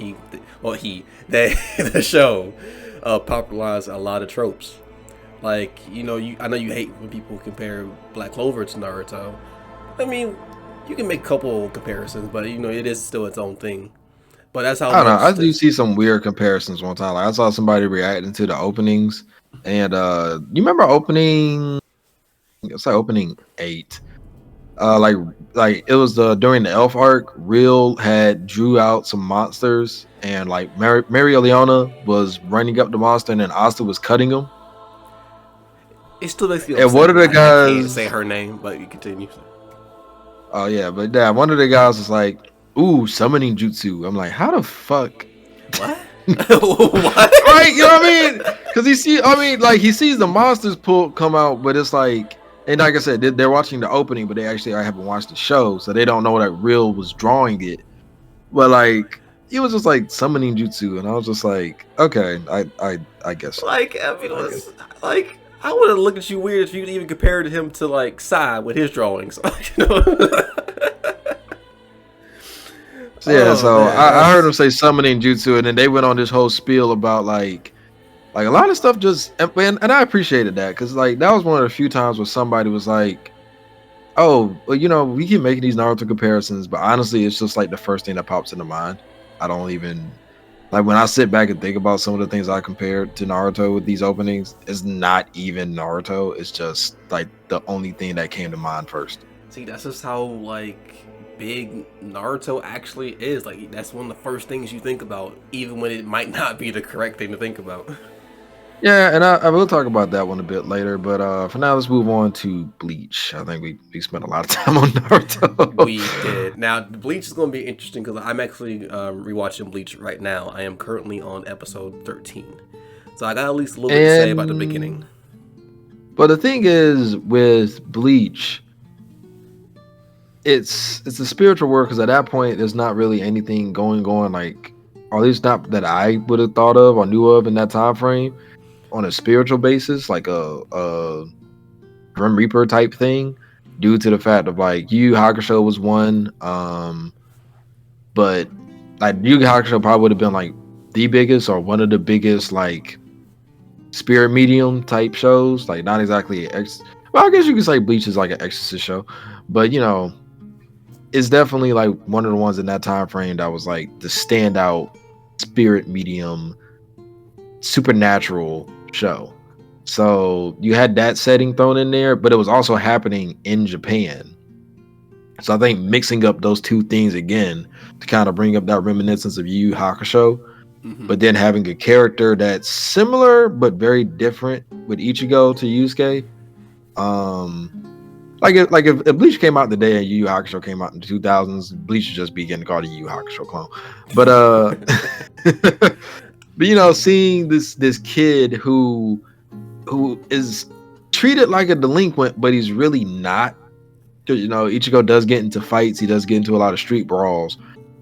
the show popularized a lot of tropes. Like I know you hate when people compare Black Clover to Naruto. I mean, you can make a couple comparisons, but it is still its own thing. But that's how I don't know. I much. do see some weird comparisons one time. Like I saw somebody reacting to the openings, and you remember opening? It's like opening 8. Like it was during the Elf arc. Real had drew out some monsters, and like Mary Leona was running up the monster, and then Asta was cutting him. It still makes me And upset one of the that I can't say guys, her name, but you continue. oh yeah, but yeah, one of the guys was like, "Ooh, summoning jutsu." I'm like, how the fuck? What? What? Right, you know what I mean? Because like he sees the monsters come out, but it's like, and like I said, they're watching the opening, but they actually haven't watched the show, so they don't know that Real was drawing it. But like, it was just like summoning jutsu, and I was just like, okay, I guess so. Like, I mean, it was like I would have looked at you weird if you even compared him to like Sai with his drawings. So yeah, Oh so man, I heard that's him say summoning jutsu, and then they went on this whole spiel about like a lot of stuff just and I appreciated that because like that was one of the few times where somebody was like, oh, well, we keep making these Naruto comparisons, but honestly, it's just like the first thing that pops into mind. I don't even like when I sit back and think about some of the things I compared to Naruto with these openings, it's not even Naruto. It's just like the only thing that came to mind first. see, that's just how like big Naruto actually is. Like, that's one of the first things you think about, even when it might not be the correct thing to think about. Yeah, and I will talk about that one a bit later, but for now, let's move on to Bleach. I think we spent a lot of time on Naruto. We did. Now, Bleach is going to be interesting because I'm actually rewatching Bleach right now. I am currently on episode 13. So I got at least a little bit to say about the beginning. But the thing is with Bleach, it's a spiritual work because at that point there's not really anything going on, like, or at least not that I would have thought of or knew of in that time frame on a spiritual basis, like a Grim Reaper type thing, due to the fact of like Yu Yu Hakusho was one, but like Yu Yu Hakusho probably would have been like the biggest or one of the biggest like spirit medium type shows, like not exactly well, I guess you could say Bleach is like an exorcist show, but you know, it's definitely like one of the ones in that time frame that was like the standout spirit medium supernatural show. So you had that setting thrown in there, but it was also happening in Japan. So I think mixing up those two things again to kind of bring up that reminiscence of Yu Yu Hakusho, Hmm. but then having a character that's similar but very different with Ichigo to Yusuke. Um, if Bleach came out today and Yu Yu Hakusho came out in the 2000s, Bleach would just be getting called a Yu Yu Hakusho clone. But but you know, seeing this kid who is treated like a delinquent, but he's really not. You know, Ichigo does get into fights. He does get into a lot of street brawls,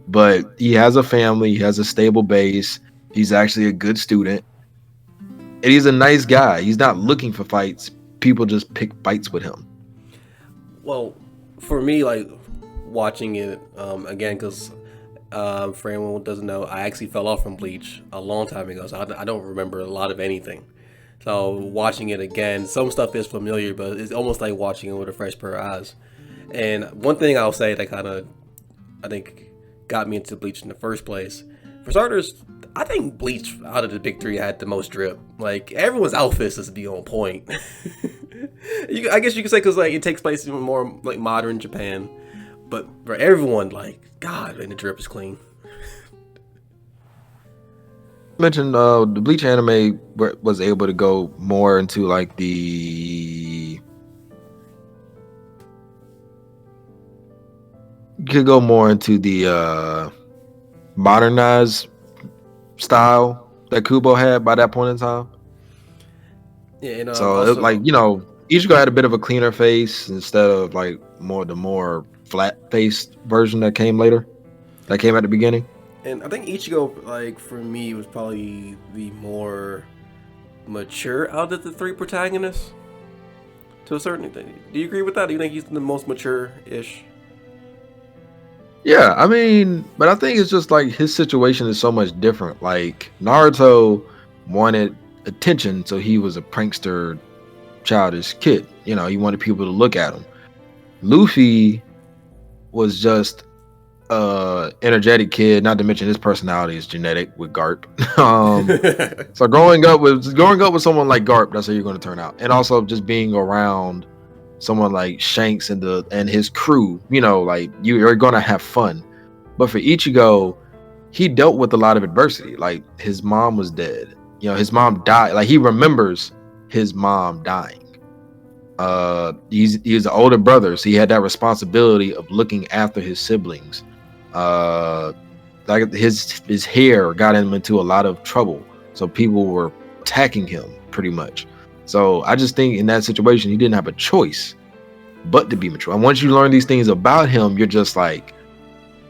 but he has a family. He has a stable base. He's actually a good student, and he's a nice guy. He's not looking for fights. People just pick fights with him. Well, for me, like watching it again, because for anyone who doesn't know, I actually fell off from Bleach a long time ago, so I don't remember a lot of anything. So watching it again, some stuff is familiar, but it's almost like watching it with a fresh pair of eyes. And one thing I'll say that kind of, I think, got me into Bleach in the first place. For starters, I think Bleach out of the big three had the most drip. Like everyone's outfits is be on point. I guess you could say because like it takes place in more like modern Japan, but for everyone, like God, and the drip is clean. Mentioned the Bleach anime was able to go more into like the could go more into the modernized style that Kubo had by that point in time. Yeah, and So like also, you know, Ichigo had a bit of a cleaner face instead of like more flat faced version that came later, that came at the beginning. and I think Ichigo, like for me, was probably the more mature out of the three protagonists to a certain extent. Do you agree with that? Do you think he's the most mature-ish? Yeah, I mean, but I think it's just like his situation is so much different. Like Naruto wanted attention, so he was a prankster, childish kid. You know, he wanted people to look at him. Luffy was just energetic kid, not to mention his personality is genetic with Garp. So growing up with someone like Garp, that's how you're going to turn out. And also just being around someone like Shanks and his crew, you know, like you're going to have fun. But for Ichigo, he dealt with a lot of adversity. Like his mom was dead. You know, his mom died. Like he remembers his mom dying. He's the older brother, so he had that responsibility of looking after his siblings. uh like his hair got him into a lot of trouble, so people were attacking him pretty much. So I just think in that situation he didn't have a choice but to be mature, and once you learn these things about him, you're just like,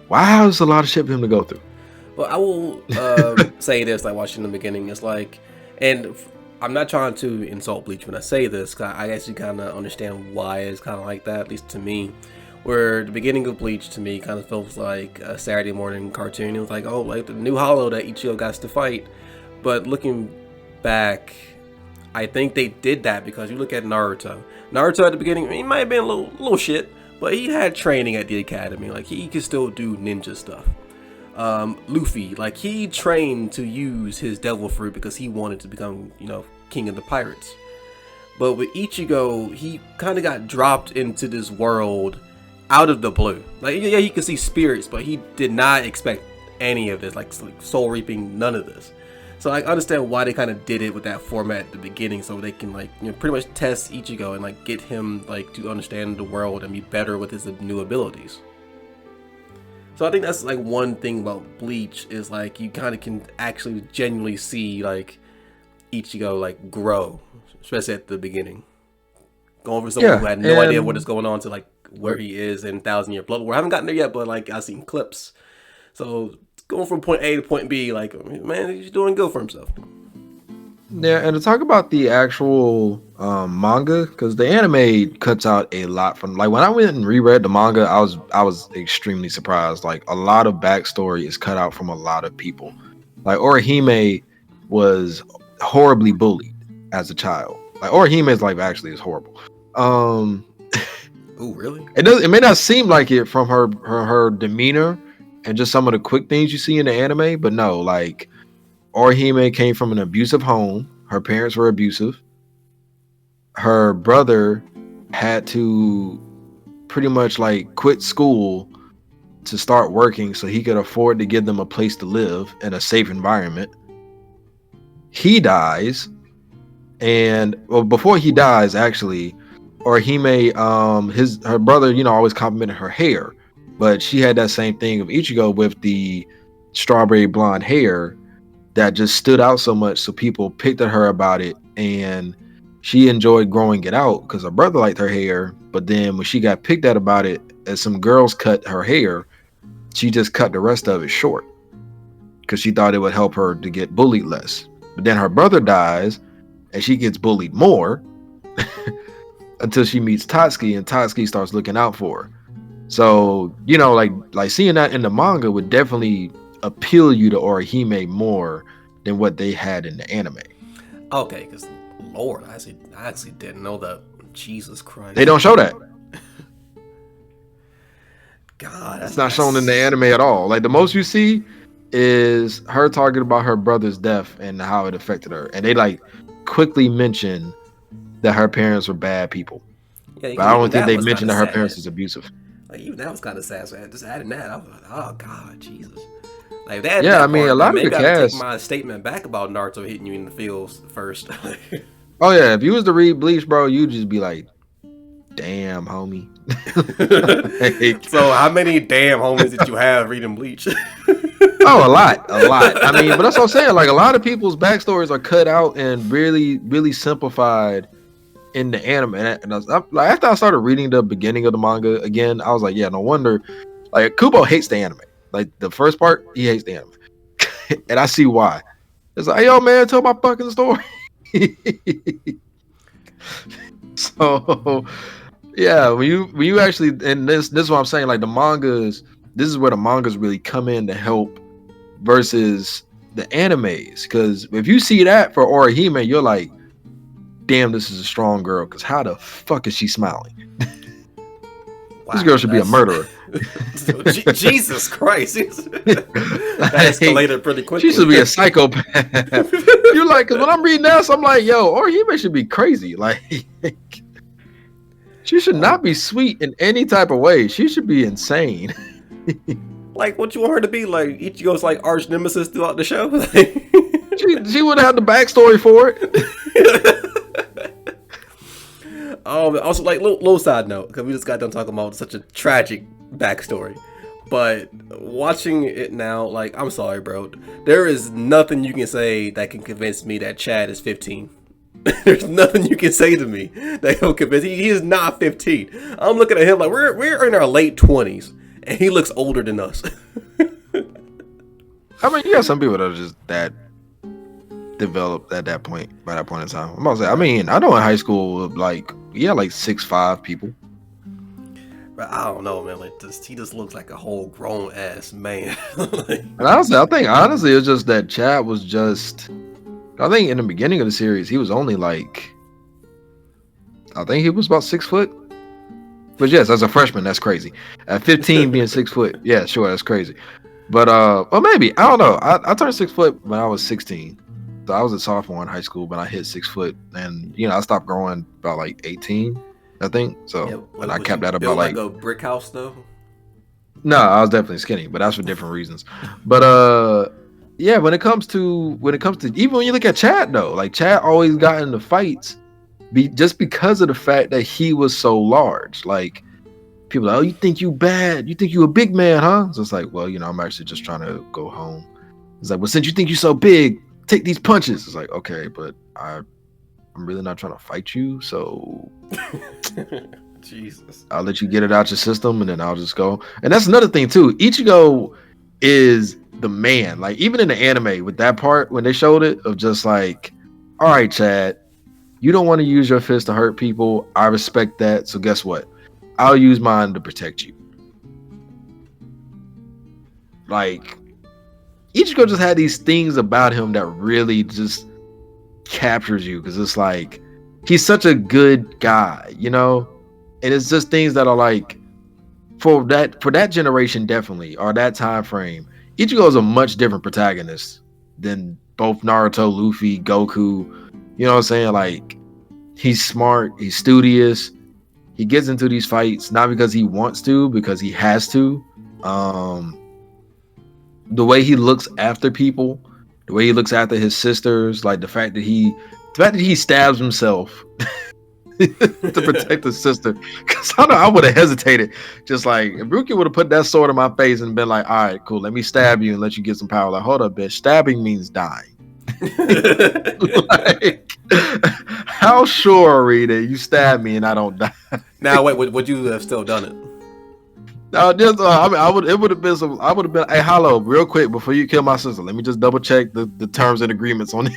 wow, it's a lot of shit for him to go through. Well, I will say this, like watching the beginning, it's like, and I'm not trying to insult Bleach when I say this, 'cause I actually kind of understand why it's kind of like that, at least to me. Where the beginning of Bleach to me kind of feels like a Saturday morning cartoon. It was like, oh, like the new Hollow that Ichigo got to fight. But looking back, I think they did that because you look at Naruto. Naruto at the beginning, he might have been a little shit, but he had training at the academy. Like he could still do ninja stuff. Luffy, like he trained to use his devil fruit because he wanted to become, king of the pirates. But with Ichigo, he kind of got dropped into this world out of the blue. Like, yeah, he could see spirits, but he did not expect any of this, like soul reaping, none of this. So I understand why they kind of did it with that format at the beginning, so they can pretty much test Ichigo and like get him like to understand the world and be better with his new abilities. So I think that's like one thing about Bleach is like you kind of can actually genuinely see like Ichigo like grow, especially at the beginning. Going from someone Yeah, who had no idea what is and going on to like where he is in Thousand Year Blood War. I haven't gotten there yet, but like I've seen clips. So going from point A to point B, like man, he's doing good for himself. Yeah, and to talk about the actual manga, because the anime cuts out a lot from, like, when I went and reread the manga, I was extremely surprised. Like, a lot of backstory is cut out from a lot of people. Like, Orihime was horribly bullied as a child. Like, Orihime's life actually is horrible. Oh, really? It may not seem like it from her demeanor and just some of the quick things you see in the anime, but no, like, Orihime came from an abusive home. Her parents were abusive. Her brother had to pretty much like quit school to start working so he could afford to give them a place to live in a safe environment. He dies, and well, before he dies, actually, Orihime, her brother, always complimented her hair, but she had that same thing of Ichigo with the strawberry blonde hair that just stood out so much, so people picked at her about it, and she enjoyed growing it out because her brother liked her hair. But then when she got picked at about it, as some girls cut her hair, she just cut the rest of it short because she thought it would help her to get bullied less. But then her brother dies, and she gets bullied more until she meets Tatsuki, and Tatsuki starts looking out for her. So like seeing that in the manga would definitely appeal you to Orihime more than what they had in the anime. Okay, because Lord, I actually didn't know that. Jesus Christ, they don't show that. God, it's not shown in the anime at all. Like, the most you see is her talking about her brother's death and how it affected her, and they like quickly mention that her parents were bad people. Yeah, but I don't think they mentioned that her parents was abusive. Like, even that was kind of sad. So just adding that, I was like, oh God, Jesus. Like that. Yeah, I mean, a lot of the cast. Take my statement back about Naruto hitting you in the feels first. Oh yeah, if you was to read Bleach, bro, you'd just be like, "Damn, homie." Like, so, how many damn homies did you have reading Bleach? Oh, a lot. I mean, but that's what I'm saying. Like, a lot of people's backstories are cut out and really, really simplified in the anime. And like, after I started reading the beginning of the manga again, I was like, yeah, no wonder. Like, Kubo hates the anime. Like, the first part, he hates the anime. And I see why. It's like, hey, yo, man, tell my fucking story. So, yeah, when you actually, and this is what I'm saying, like, this is where the mangas really come in to help versus the animes. Because if you see that for Orihime, you're like, damn, this is a strong girl, because how the fuck is she smiling? Wow, this girl should be a murderer. Jesus Christ. That escalated pretty quickly. She should be a psychopath. You're like, because when I'm reading this, I'm like, yo, Orihime should be crazy. Like, she should not be sweet in any type of way. She should be insane. Like, what you want her to be? Like, Ichigo's like arch nemesis throughout the show? She would have the backstory for it. Also, like, little side note, because we just got done talking about such a tragic backstory. But watching it now, like, I'm sorry, bro. There is nothing you can say that can convince me that Chad is 15. There's nothing you can say to me that he'll convince. He is not 15. I'm looking at him like we're in our late 20s, and he looks older than us. I mean, you got some people that are just that developed at that point, by that point in time. I'm about to say, I mean, I know in high school, like 6'5" people. But I don't know, man. Like, he just looks like a whole grown ass man. And honestly, I think it's just that Chad was just. I think in the beginning of the series, he was only like. I think he was about 6 foot. But yes, as a freshman, that's crazy. At 15, being 6 foot, yeah, sure, that's crazy. But well, maybe I don't know. I turned 6 foot when I was 16. So I was a sophomore in high school when I hit 6 foot, and I stopped growing about like 18. I think so, yeah, and I kept that about like a brick house though. No, I was definitely skinny, but that's for different reasons. But yeah, when it comes to even when you look at Chad though, like Chad always got into fights, just because of the fact that he was so large. Like people are like, oh, you think you bad? You think you a big man, huh? So it's like, well, I'm actually just trying to go home. It's like, well, since you think you're so big, take these punches. It's like, okay, but I'm really not trying to fight you, so Jesus. I'll let you get it out your system, and then I'll just go. And that's another thing too. Ichigo is the man. Like even in the anime, with that part when they showed it of just like, all right, Chad, you don't want to use your fist to hurt people. I respect that. So guess what? I'll use mine to protect you. Like Ichigo just had these things about him that really just captures you because it's like he's such a good guy, you know? And it's just things that are like for that generation definitely or that time frame, Ichigo is a much different protagonist than both Naruto, Luffy, Goku. You know what I'm saying? Like he's smart, he's studious, he gets into these fights not because he wants to, because he has to. The way he looks after people, the way he looks after his sisters, like the fact that he stabs himself to protect his sister. Because I know I would have hesitated. Just like if Ruki would have put that sword in my face and been like, all right, cool, let me stab you and let you get some power. Like, hold up, bitch. Stabbing means dying. Like, how sure are we that you stab me and I don't die? Now, wait, would you have still done it? I mean, I would. It would have been some. I would have been. Hey, hello, real quick before you kill my sister. Let me just double check the terms and agreements on it.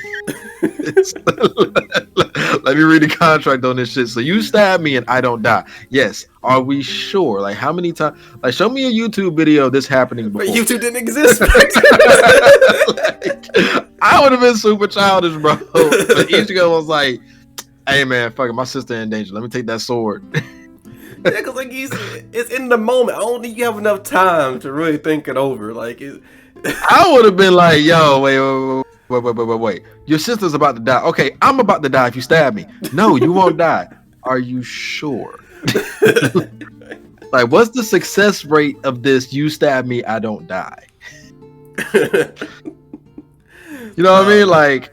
Let me read the contract on this shit. So you stab me and I don't die. Yes. Are we sure? Like how many times? Like show me a YouTube video of this happening before. But YouTube didn't exist. Like, I would have been super childish, bro. But Ichigo was like, "Hey man, fuck it, my sister in danger. Let me take that sword." Yeah, because like it's in the moment. I don't think you have enough time to really think it over. Like, I would have been like, "Yo, wait. Your sister's about to die. Okay, I'm about to die if you stab me. No, you won't die. Are you sure?" Like, what's the success rate of this? You stab me, I don't die. You know what I mean? Like,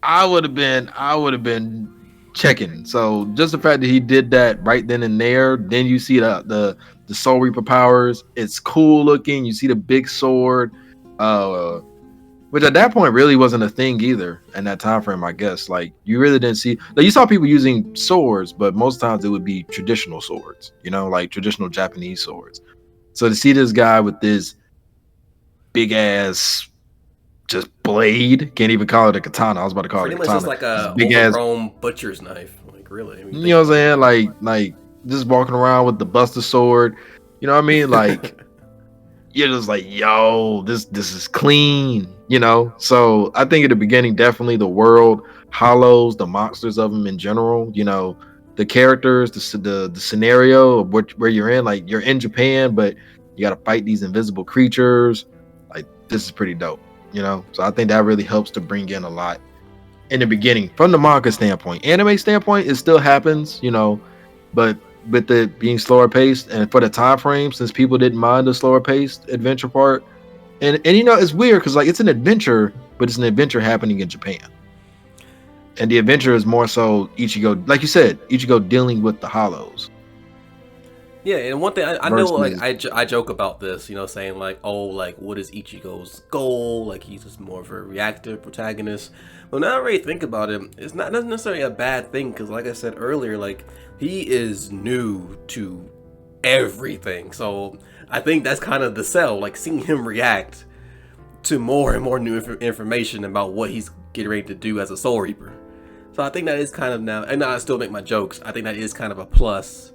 I would have been checking. So just the fact that he did that right then and there, then you see the Soul Reaper powers. It's cool looking. You see the big sword, which at that point really wasn't a thing either in that time frame. I guess like you really didn't see. Like you saw people using swords, but most times it would be traditional swords. You know, like traditional Japanese swords. So to see this guy with this big ass just blade, can't even call it a katana. I was about to call pretty it a much katana. just like a big overgrown butcher's knife. Like really, I mean, you know what I'm saying? Like just walking around with the Buster sword. You know what I mean? Like you're just like, yo, this is clean. You know. So I think at the beginning, definitely the world, hollows, the monsters of them in general. You know, the characters, the scenario of where you're in. Like you're in Japan, but you got to fight these invisible creatures. Like this is pretty dope. You know, so I think that really helps to bring in a lot in the beginning from the manga standpoint. Anime standpoint, it still happens, you know, but with it being slower paced and for the time frame, since people didn't mind the slower paced adventure part, and you know, it's weird because like it's an adventure, but it's an adventure happening in Japan, and the adventure is more so Ichigo, like you said, Ichigo dealing with the hollows. Yeah, and one thing I know, like I joke about this, you know, saying like, oh, like what is Ichigo's goal? Like he's just more of a reactive protagonist. But now I really think about it, it's not necessarily a bad thing because, like I said earlier, like he is new to everything. So I think that's kind of the sell, like seeing him react to more and more new information about what he's getting ready to do as a Soul Reaper. So I think that is kind of now, and I still make my jokes. I think that is kind of a plus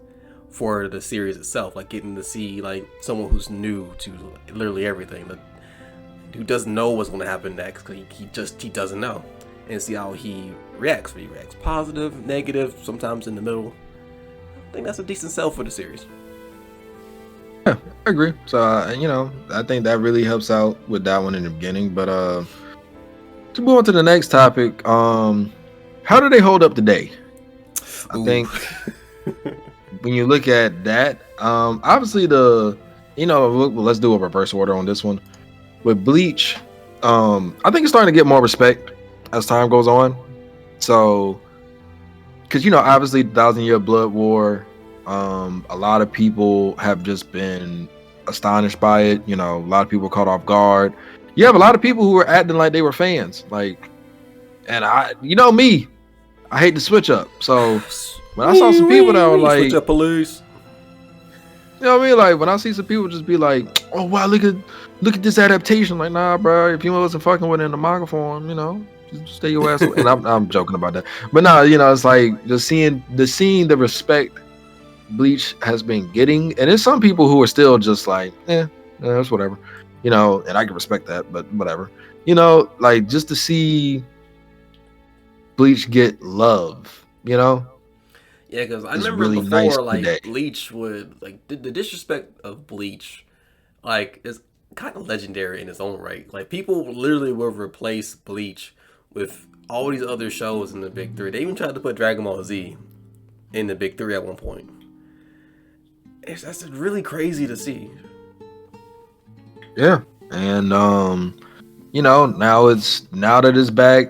for the series itself, like getting to see like someone who's new to literally everything, like, who doesn't know what's going to happen next because he doesn't know, and see how he reacts. He reacts positive, negative, sometimes in the middle. I think that's a decent sell for the series. Yeah, I agree. So you know, I think that really helps out with that one in the beginning. But to move on to the next topic, how do they hold up today? I think when you look at that, obviously let's do a reverse order on this one. With Bleach, I think it's starting to get more respect as time goes on. So, because you know, obviously, the 1,000-Year Blood War, a lot of people have just been astonished by it. You know, a lot of people caught off guard. You have a lot of people who were acting like they were fans, like, and you know me, I hate the switch up. So when I saw some people that were Wee, switch like, up police. you know what I mean? Like when I see some people just be like, "Oh wow, look at this adaptation." Like, nah, bro. If you wasn't fucking with it in the manga form, just stay your ass away. And I'm joking about that, but nah, it's like just seeing the respect Bleach has been getting, and there's some people who are still just like, it's whatever, and I can respect that, but whatever, like just to see Bleach get love, Yeah, because I is remember really nice before, today. like Bleach would like the disrespect of Bleach, like is kind of legendary in its own right. Like people literally would replace Bleach with all these other shows in the big three. They even tried to put Dragon Ball Z in the big three at one point. That's really crazy to see. Yeah, and now that it's back,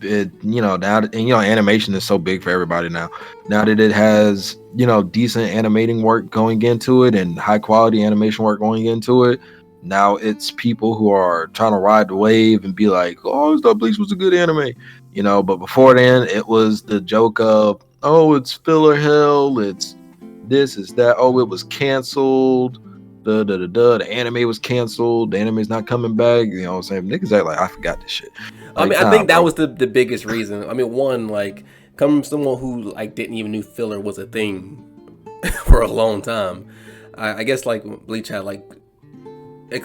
animation is so big for everybody now. Now that it has decent animating work going into it and high quality animation work going into it, now it's people who are trying to ride the wave and be like, "Oh, I thought Bleach was a good anime," But before then, it was the joke of, "Oh, it's filler hell. It's this, is that. Oh, it was canceled." The anime was canceled. The anime's not coming back. You know what I'm saying? Niggas act like I forgot this shit. I Like, mean, I nah, think that bro. was the biggest reason. I mean, one, like coming from someone who like didn't even knew filler was a thing for a long time. I guess like Bleach had like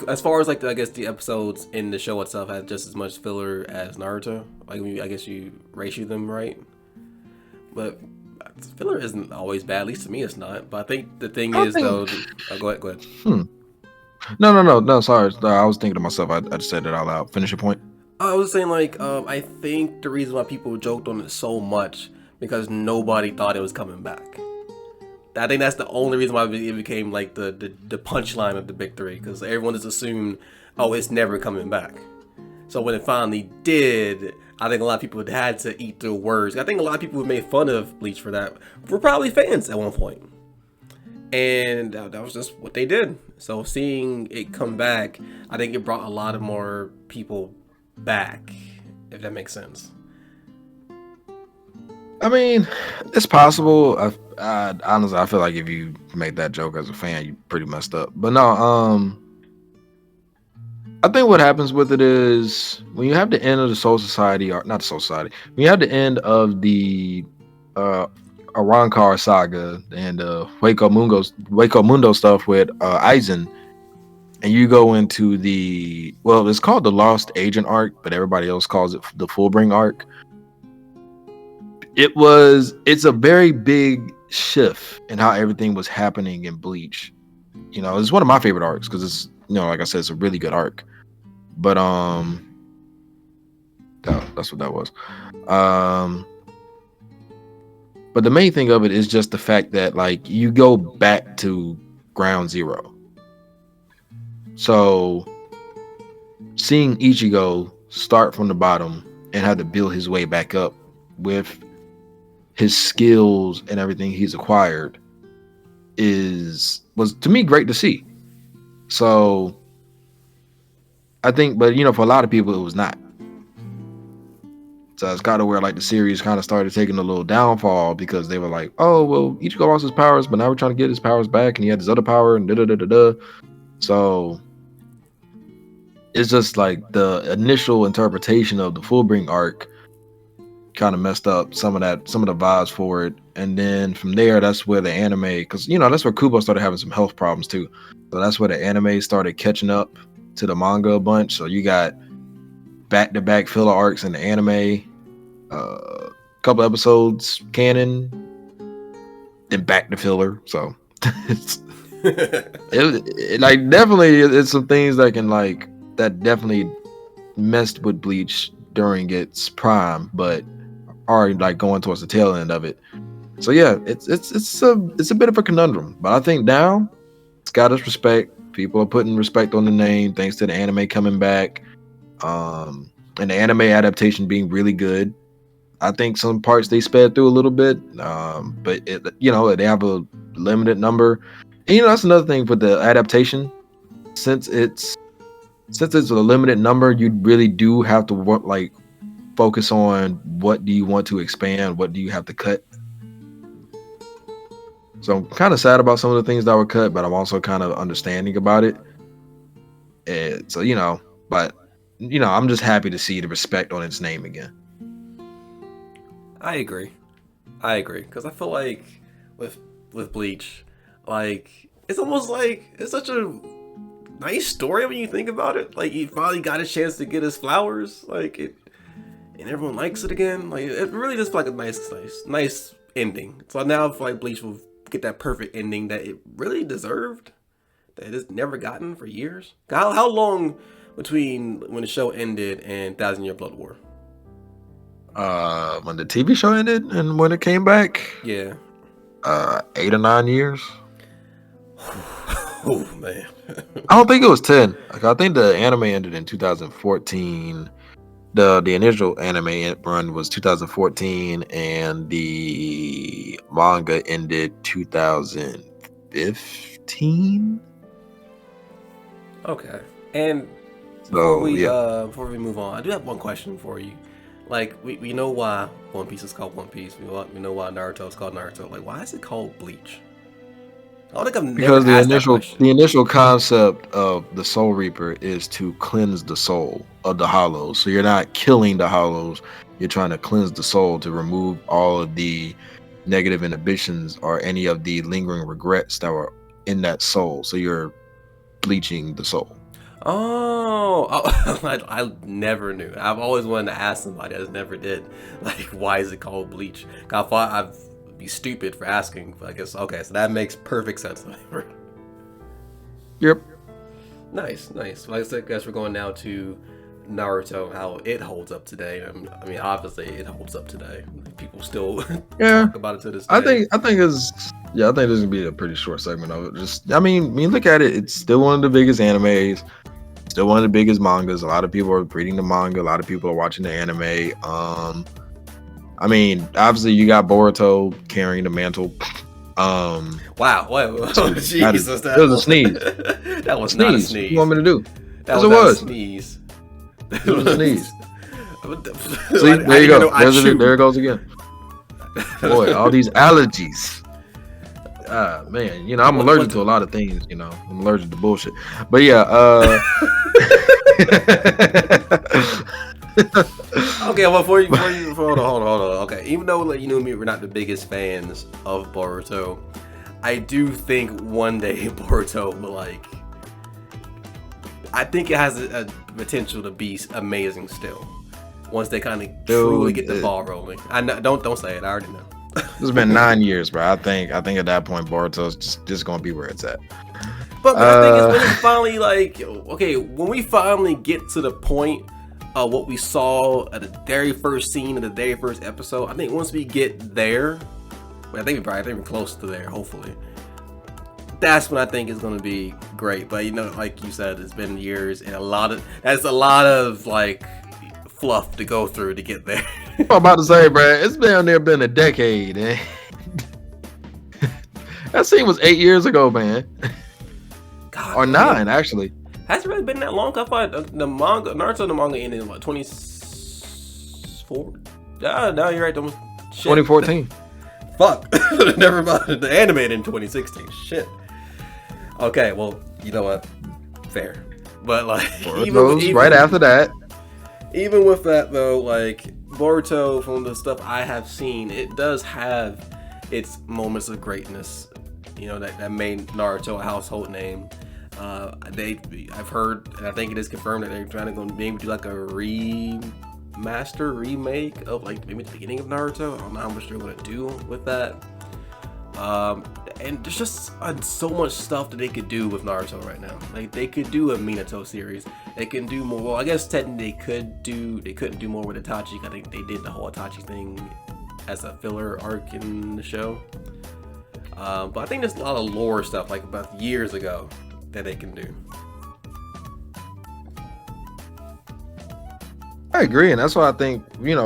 as far as like I guess the episodes in the show itself had just as much filler as Naruto. Like I guess you ratio them right, but filler isn't always bad. At least to me, it's not. But I think the thing I is think. though. Go ahead. Go ahead. Hmm. No. Sorry, I was thinking to myself. I just said it out loud. Finish your point. I was saying like I think the reason why people joked on it so much because nobody thought it was coming back. I think that's the only reason why it became like the punchline of the big three because everyone just assumed, oh, it's never coming back. So when it finally did, I think a lot of people had to eat their words. I think a lot of people who made fun of Bleach for that were probably fans at one point, and that was just what they did. So seeing it come back, I think it brought a lot of more people back, if that makes sense. I mean, it's possible. I honestly, I feel like if you make that joke as a fan, you pretty messed up. But no, I think what happens with it is when you have the end of the Soul Society, or not the Soul Society, when you have the end of the uh Arrancar saga and Waco Mundo stuff with Aizen, and you go into it's called the Lost Agent arc, but everybody else calls it the Fullbring arc. It's a very big shift in how everything was happening in Bleach. It's one of my favorite arcs because it's like I said, it's a really good arc. But that's what that was. But the main thing of it is just the fact that like you go back to ground zero. So seeing Ichigo start from the bottom and have to build his way back up with his skills and everything he's acquired was to me great to see. So I think, but for a lot of people it was not. So it's kind of where like the series kind of started taking a little downfall because they were like, oh well, Ichigo lost his powers, but now we're trying to get his powers back, and he had this other power, and da da da da da. So it's just like the initial interpretation of the Fullbring arc kind of messed up some of the vibes for it, and then from there that's where the anime, because that's where Kubo started having some health problems too, so that's where the anime started catching up to the manga a bunch. So you got back-to-back filler arcs in the anime, couple episodes canon, then back to filler. So it like definitely it's some things that can like that definitely messed with Bleach during its prime, but are like going towards the tail end of it. So yeah, it's a bit of a conundrum, but I think now it's got its respect. People are putting respect on the name thanks to the anime coming back, and the anime adaptation being really good. I think some parts they sped through a little bit, but they have a limited number. And that's another thing with the adaptation. Since it's a limited number, you really do have to work like focus on what do you want to expand, what do you have to cut. So I'm kind of sad about some of the things that were cut, but I'm also kind of understanding about it. And so but I'm just happy to see the respect on its name again. I agree. Because I feel like with Bleach, like it's almost like it's such a nice story when you think about it. Like he finally got a chance to get his flowers, like it, and everyone likes it again. Like it really just felt like a nice ending. So now I feel like Bleach will get that perfect ending that it really deserved, that it has never gotten for years. How long between when the show ended and Thousand Year Blood War? When the TV show ended and when it came back, Yeah. 8 or 9 years. Oh man. I don't think it was 10. Like, I think the anime ended in 2014. The initial anime run was 2014, and the manga ended 2015. Okay. And So before we move on, I do have one question for you. Like we know why One Piece is called One Piece. We know why Naruto is called Naruto. Like why is it called Bleach? I don't think I've because never asked that question. the initial concept of the Soul Reaper is to cleanse the soul of the Hollows. So you're not killing the Hollows. You're trying to cleanse the soul to remove all of the negative inhibitions or any of the lingering regrets that were in that soul. So you're bleaching the soul. Oh, I never knew. I've always wanted to ask somebody. I just never did. Like, why is it called Bleach? I thought I'd be stupid for asking, but I guess okay. So that makes perfect sense. Yep. Nice. Like I said, I guess we're going now to Naruto. How it holds up today. I mean, obviously it holds up today. People still talk about it to this day. I think this is gonna be a pretty short segment of it. Just I mean, look at it. It's still one of the biggest animes. Still one of the biggest mangas. A lot of people are reading the manga. A lot of people are watching the anime. I mean, obviously you got Boruto carrying the mantle. Wow! Wait, Jesus! That was a sneeze. That was not a sneeze. What you want me to do? That was a sneeze. It was a sneeze. See, there you go. There it goes again. Boy, all these allergies. Man, I'm allergic to a lot of things. I'm allergic to bullshit. But yeah. Okay, well, before you hold on. Okay, even though me, we're not the biggest fans of Boruto, I do think one day Boruto will I think it has a potential to be amazing still. Once they kind of truly get the ball rolling. I know, don't say it. I already know. It's been 9 years, bro. I think at that point Boruto's just gonna be where it's at. But I think it's when we finally when we finally get to the point of what we saw at the very first scene of the very first episode. I think once we get there, I think we're close to there. Hopefully, that's when I think it's gonna be great. But like you said, it's been years and that's a lot of fluff to go through to get there. I'm about to say, bro, it's been a decade. That scene was 8 years ago, man. God, or 9, actually. Has it really been that long? I thought the manga, Naruto, the manga ended in 24? No, you're right. 2014. Fuck. Never mind. The anime in 2016. Shit. Okay, well, you know what? Fair. But even right after that. Even with that though, Boruto, from the stuff I have seen, it does have its moments of greatness. That made Naruto a household name. I've heard, and I think it is confirmed that they're trying to go maybe do a remake of maybe the beginning of Naruto. I don't know how much they're gonna do with that. And there's just so much stuff that they could do with Naruto right now. They could do a Minato series. They can do more. Well, I guess technically they couldn't do more with Itachi. I think they did the whole Itachi thing as a filler arc in the show. But I think there's a lot of lore stuff about years ago that they can do. I agree, and that's why I think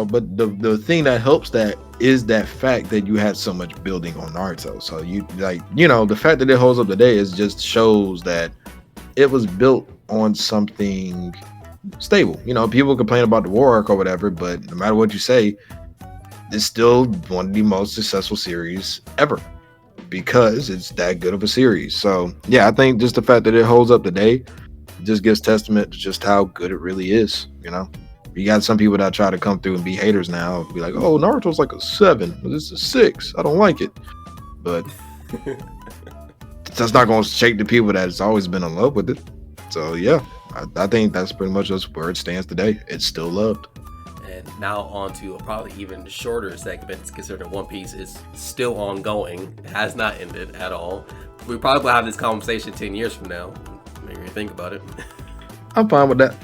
but the thing that helps that is that fact that you had so much building on Naruto. So you the fact that it holds up today is just shows that it was built on something stable. You know, people complain about the war arc or whatever, but no matter what you say, it's still one of the most successful series ever because it's that good of a series. So yeah, I think just the fact that it holds up today just gives testament to just how good it really is. You know, you got some people that try to come through and be haters now, be like, "Oh, Naruto's like a 7. This is a 6. I don't like it," but that's not going to shake the people that's always been in love with it. So yeah, I think that's pretty much just where it stands today. It's still loved. And now on to a probably even shorter segment, considering One Piece is still ongoing. It has not ended at all. We probably will have this conversation 10 years from now. Maybe you think about it. I'm fine with that.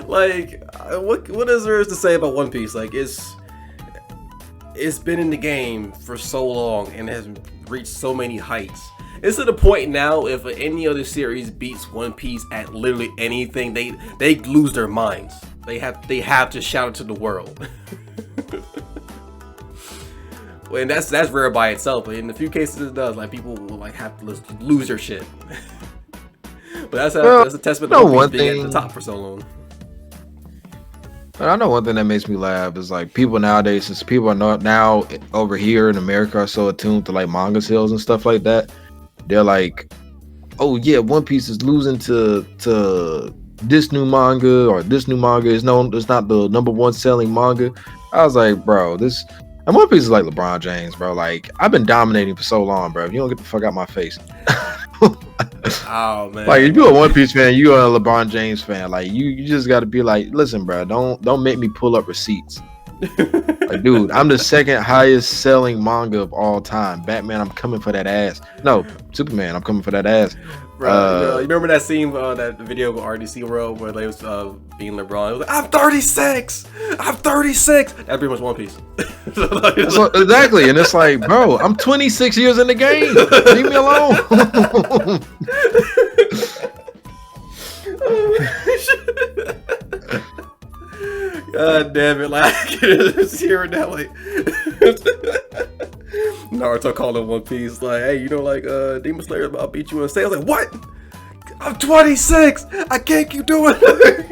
Like, what is there to say about One Piece? Like, it's been in the game for so long and has reached so many heights. It's to the point now, if any other series beats One Piece at literally anything, they lose their minds. They have to shout it to the world. And that's rare by itself, but in a few cases it does. Like, people will like have to lose their shit. But that's a testament to One Piece being at the top for so long. I know one thing that makes me laugh is like people nowadays, since people are not now over here in America are so attuned to like manga sales and stuff like that, they're like, oh yeah, One Piece is losing to this new manga, or this new manga is it's not the number one selling manga. I was like, bro, and One Piece is like LeBron James, bro. Like, I've been dominating for so long, bro. If you don't get the fuck out my face. Oh man. Like, if you're a One Piece fan, you're a LeBron James fan. Like, you just got to be like, listen, bro, don't make me pull up receipts. Like, dude, I'm the second highest selling manga of all time. Batman, I'm coming for that ass. No, Superman, I'm coming for that ass. Bro, you remember that scene, that video of RDC World where they was being LeBron? It was like, I'm 36. That pretty much One Piece. So, exactly, and it's like, bro, I'm 26 years in the game. Leave me alone. God damn it! Like, just hearing that, like Naruto calling One Piece, like, hey, you know, like, Demon Slayer about to beat you in state. I was like, what? I'm 26. I can't keep doing it.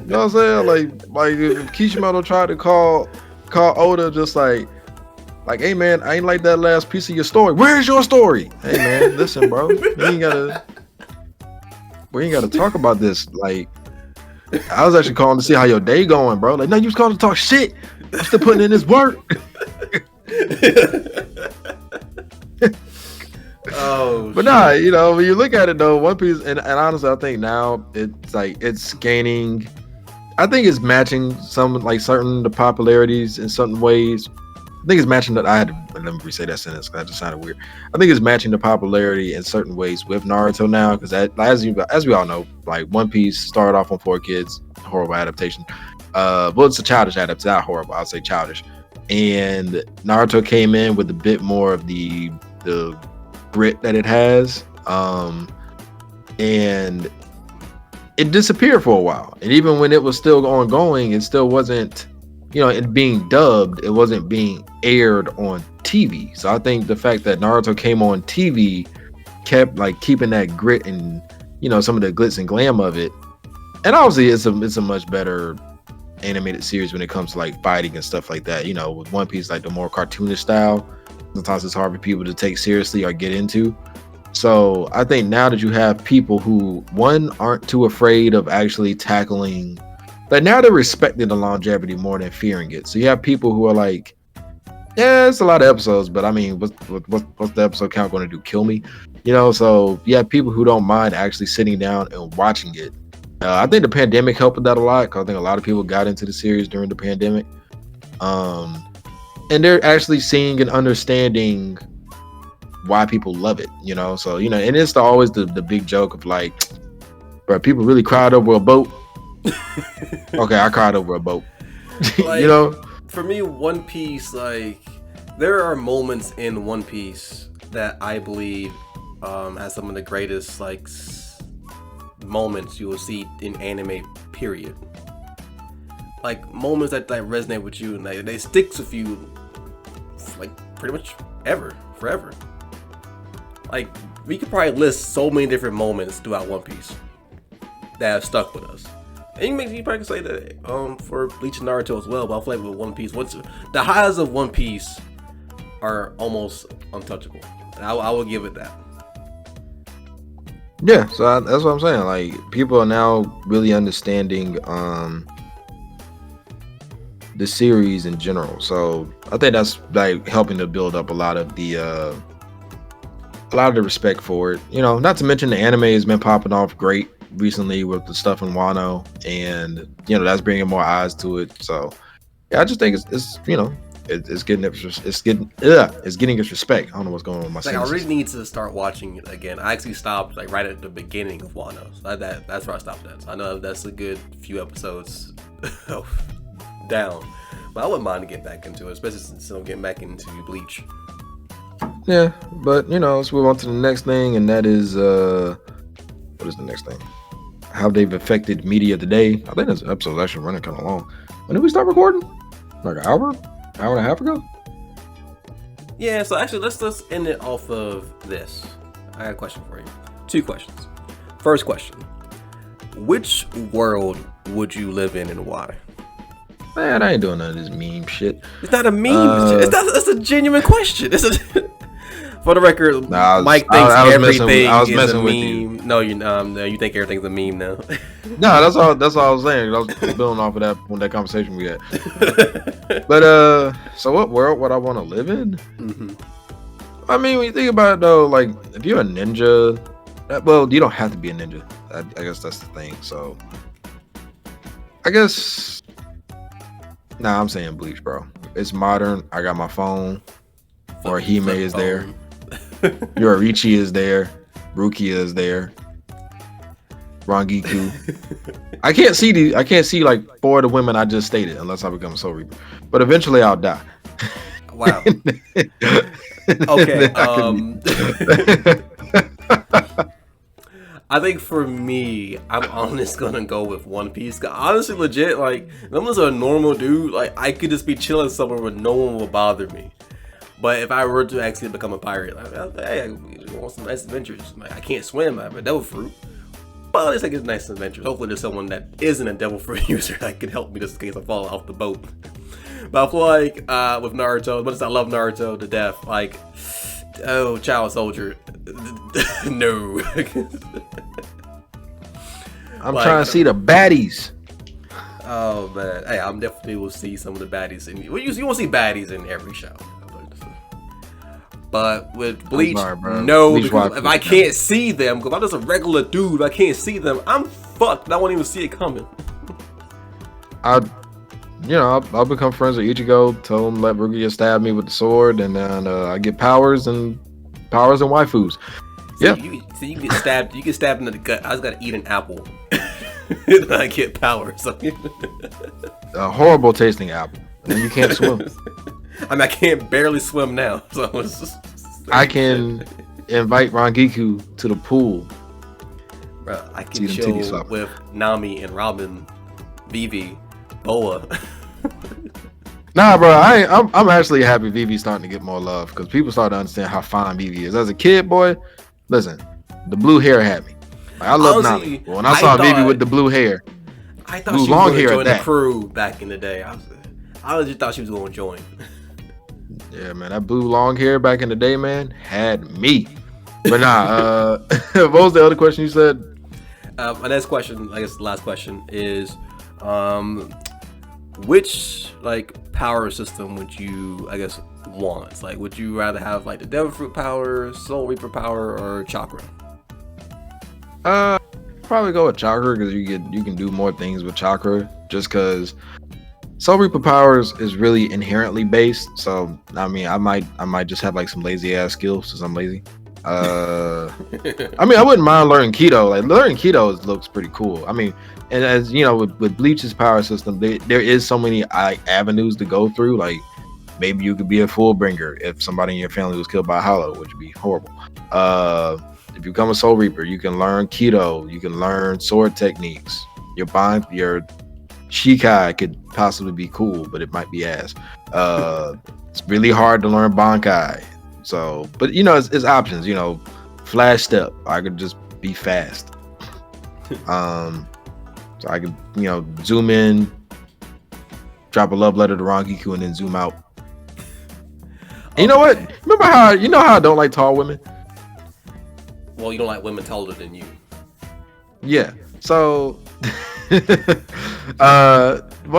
You know what I'm saying? Like if Kishimoto tried to call Oda, just like, hey man, I ain't like that last piece of your story. Where's your story? Hey man, listen, bro, we ain't gotta talk about this. Like, I was actually calling to see how your day going, bro. Like, no, you was calling to talk shit. I'm still putting in this work. Oh, but nah, you know, when you look at it though, One Piece, and honestly, I think now it's like it's gaining. I think it's matching some like certain the popularities in certain ways. I think it's matching that. I had to let me re-say that sentence because that just sounded weird. I think it's matching the popularity in certain ways with Naruto now, because as we all know, like One Piece started off on 4Kids, horrible adaptation. Well, it's a childish adaptation, not horrible. I'll say childish. And Naruto came in with a bit more of the grit that it has, and it disappeared for a while. And even when it was still ongoing, it still wasn't, you know, it being dubbed, it wasn't being aired on TV. So I think the fact that Naruto came on TV kept like keeping that grit and, you know, some of the glitz and glam of it. And obviously it's a much better animated series when it comes to like fighting and stuff like that. You know, with One Piece, like the more cartoonish style, sometimes it's hard for people to take seriously or get into. So I think now that you have people who, one, aren't too afraid of actually tackling, but now they're respecting the longevity more than fearing it. So you have people who are like, yeah, it's a lot of episodes, but I mean, what's the episode count going to do? Kill me? You know, so you have people who don't mind actually sitting down and watching it. I think the pandemic helped with that a lot, because I think a lot of people got into the series during the pandemic. And they're actually seeing and understanding why people love it, you know? So, you know, and it's always the big joke of like, bro, people really cried over a boat. Okay, I cried over a boat. Like, you know? For me, One Piece, like, there are moments in One Piece that I believe has some of the greatest, like, moments you will see in anime, period. Like, moments that resonate with you and they stick with you, like, pretty much forever. like we could probably list so many different moments throughout One Piece that have stuck with us. And you probably can say that for Bleach and Naruto as well, but I feel like with One Piece, the highs of One Piece are almost untouchable. I will give it that. Yeah, so that's what I'm saying. Like, people are now really understanding the series in general. So I think that's like helping to build up a lot of the respect for it. You know, not to mention the anime has been popping off great recently with the stuff in Wano, and you know that's bringing more eyes to it. So yeah, I just think it's you know it's getting its respect. I don't know what's going on with my senses. I really need to start watching it again. I actually stopped like right at the beginning of Wano. So that's where I stopped at. So I know that's a good few episodes down, but I wouldn't mind to get back into it, especially since I'm getting back into Bleach. Yeah, but you know, let's move on to the next thing, and that is what is the next thing? How they've affected media today. I think this episode's actually running kind of long. When did we start recording? Like an hour and a half ago? Yeah, so actually let's end it off of this. I got a question for you. 2 questions. First question. Which world would you live in and why? Man, I ain't doing none of this meme shit. It's not a meme. It's a genuine question. For the record, Mike thinks everything is a meme. No, you think everything's a meme now. No, that's all I was saying. I was building off of that conversation we had. But so what world would I want to live in? Mm-hmm. I mean, when you think about it though, like if you're a ninja, well, you don't have to be a ninja. I guess that's the thing. So I guess I'm saying Bleach, bro. It's modern. I got my phone. Or Hime is there. Yoruichi is there. Rukia is there. Rangiku. I can't see like 4 of the women I just stated unless I become a Soul Reaper. But eventually I'll die. Wow. Okay. I think for me, I'm honestly gonna go with One Piece. Honestly, legit, like, if I'm just a normal dude, like, I could just be chilling somewhere where no one will bother me. But if I were to actually become a pirate, like, hey, I want some nice adventures. Like, I can't swim, I have a devil fruit. But at least I get nice adventures. Hopefully there's someone that isn't a devil fruit user that can help me just in case I fall off the boat. But I feel like with Naruto, much as I love Naruto to death, like, oh, child soldier, no. I'm trying to see the baddies. Oh man, hey, I'm definitely will see some of the baddies. You won't see baddies in every show. But with Bleach, no, Bleach, because if I can't see them, because I'm just a regular dude, if I can't see them, I'm fucked. I won't even see it coming. I'll become friends with Ichigo. Tell him let Rukia stab me with the sword, and then I get powers and waifus. Yeah. So you get stabbed. You get stabbed in the gut. I just gotta eat an apple, and I get powers. A horrible tasting apple, and you can't swim. I mean, I can't barely swim now, so it's just, I can invite Rangiku to the pool. Bro, I can chill with Nami and Robin, Vivi, Boa. Nah, bro, I'm actually happy Vivi's starting to get more love because people start to understand how fine Vivi is. As a kid, boy, listen, the blue hair had me. Like, I love Nami. But when I saw Vivi with the blue hair, I thought she was going to join the crew back in the day. I legit thought she was going to join. Yeah, man, that blue long hair back in the day, man, had me. But nah, what was the other question you said? My next question, I guess the last question is, which like power system would you, I guess, want? Like, would you rather have like the Devil Fruit power, Soul Reaper power, or Chakra? Probably go with Chakra because you can do more things with Chakra. Just because Soul Reaper powers is really inherently based. So I mean, I might just have like some lazy ass skills since I'm lazy. I mean, I wouldn't mind learning keto. Like learning keto looks pretty cool. I mean, and as you know, with Bleach's power system, there is so many avenues to go through. Like maybe you could be a Fullbringer if somebody in your family was killed by a Hollow, which would be horrible. If you become a Soul Reaper, you can learn keto. You can learn sword techniques. Your Shikai could possibly be cool, but it might be ass. It's really hard to learn Bankai. So, but you know, it's options. You know, flash step. I could just be fast. So I could, zoom in, drop a love letter to Rangiku, and then zoom out. And you know what? Remember how I don't like tall women? Well, you don't like women taller than you. Yeah. So one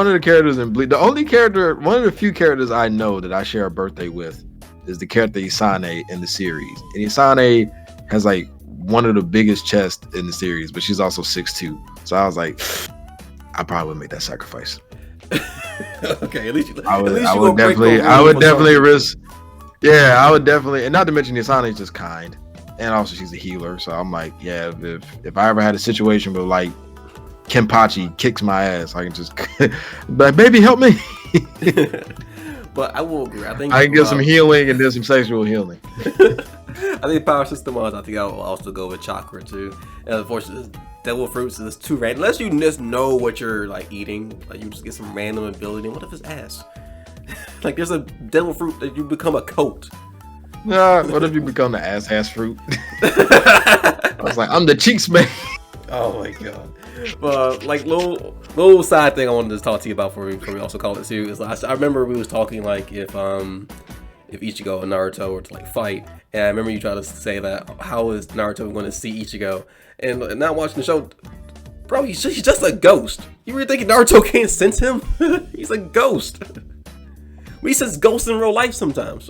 of the characters in Bleach, one of the few characters I know that I share a birthday with is the character Isane in the series. And Isane has like one of the biggest chests in the series, but she's also 6'2". So I was like, I probably would make that sacrifice. Okay, at least you I would definitely risk. Yeah, I would definitely, and not to mention Isane is just kind, and also she's a healer. So I'm like, yeah, if I ever had a situation where like Kenpachi kicks my ass, I can just like, baby, help me. But I will agree. I think I can get some healing and then some sexual healing. I think power system wise, I think I'll also go with chakra too. And unfortunately, devil fruits is too random. Unless you just know what you're like eating, like you just get some random ability. What if it's ass? Like there's a devil fruit that you become a coat. Nah, what if you become the ass fruit? I was like, I'm the cheeks man. Oh my god. But like little side thing I wanted to talk to you about before we also call it too is I remember we was talking like if Ichigo and Naruto were to like fight, and I remember you tried to say that how is Naruto going to see Ichigo, and now watching the show, bro, he's just a ghost. You really thinking Naruto can't sense him? He's a ghost. We sense ghosts in real life sometimes.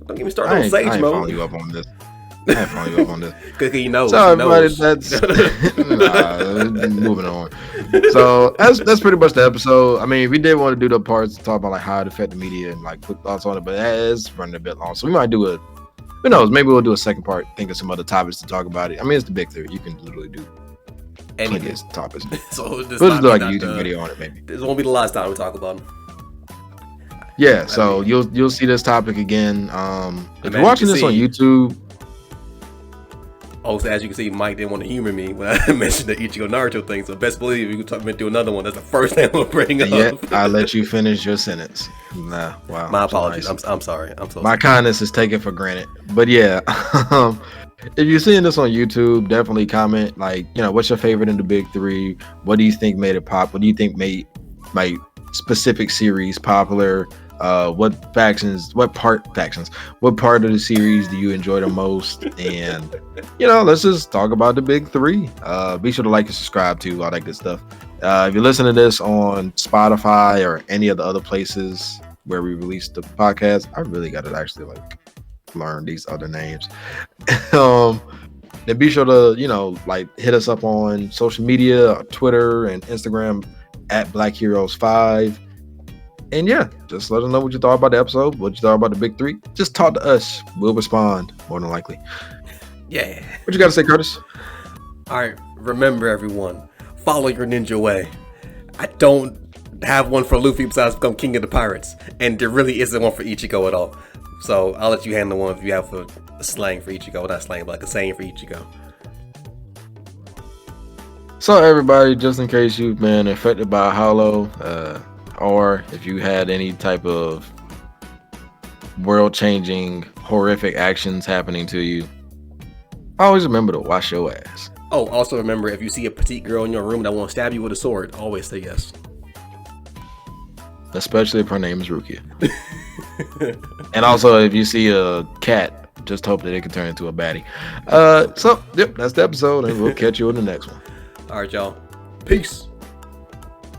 Don't get me started on Sage mode. Follow you up on this. I ain't following you up on this. Because he knows. So everybody, that's moving on. So that's pretty much the episode. I mean, we did want to do the parts to talk about like how it affected the media and like quick thoughts on it, but that is running a bit long. So we might do who knows? Maybe we'll do a second part. Think of some other topics to talk about it. I mean, it's the big three. You can literally do plenty of topics. So we'll just do like a YouTube video on it, maybe. This won't be the last time we talk about them. Yeah. So you'll see this topic again. If you're watching this on YouTube. Also, as you can see, Mike didn't want to humor me when I mentioned the Ichigo Naruto thing. So best believe if you could do another one, that's the first thing I'm bring up. Yeah, I let you finish your sentence. Nah, wow. My apologies. Nice. I'm sorry. I'm so My sorry. kindness is taken for granted. But yeah, if you're seeing this on YouTube, definitely comment like, what's your favorite in the big three? What do you think made it pop? What do you think made my specific series popular? What part of the series do you enjoy the most? And let's just talk about the big three. Be sure to like and subscribe to all that good stuff. If you're listening to this on Spotify or any of the other places where we release the podcast, I really got to actually like learn these other names. Then be sure to hit us up on social media, Twitter and Instagram at Black Heroes 5. And yeah, just let us know what you thought about the episode, what you thought about the big three. Just talk to us. We'll respond, more than likely. Yeah. What you got to say, Curtis? All right. Remember, everyone, follow your ninja way. I don't have one for Luffy besides become king of the pirates. And there really isn't one for Ichigo at all. So I'll let you handle one if you have a slang for Ichigo. Not slang, but like a saying for Ichigo. So everybody, just in case you've been affected by Hollow, or if you had any type of world-changing, horrific actions happening to you, always remember to wash your ass. Oh, also remember, if you see a petite girl in your room that won't stab you with a sword, always say yes. Especially if her name is Rukia. And also, if you see a cat, just hope that it can turn into a baddie. So, yep, that's the episode, and we'll catch you in the next one. All right, y'all. Peace.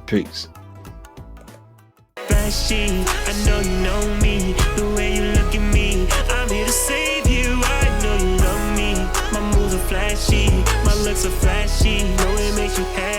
Peace. Flashy, I know you know me, the way you look at me, I'm here to save you, I know you love me, my moves are flashy, my looks are flashy, know it makes you happy.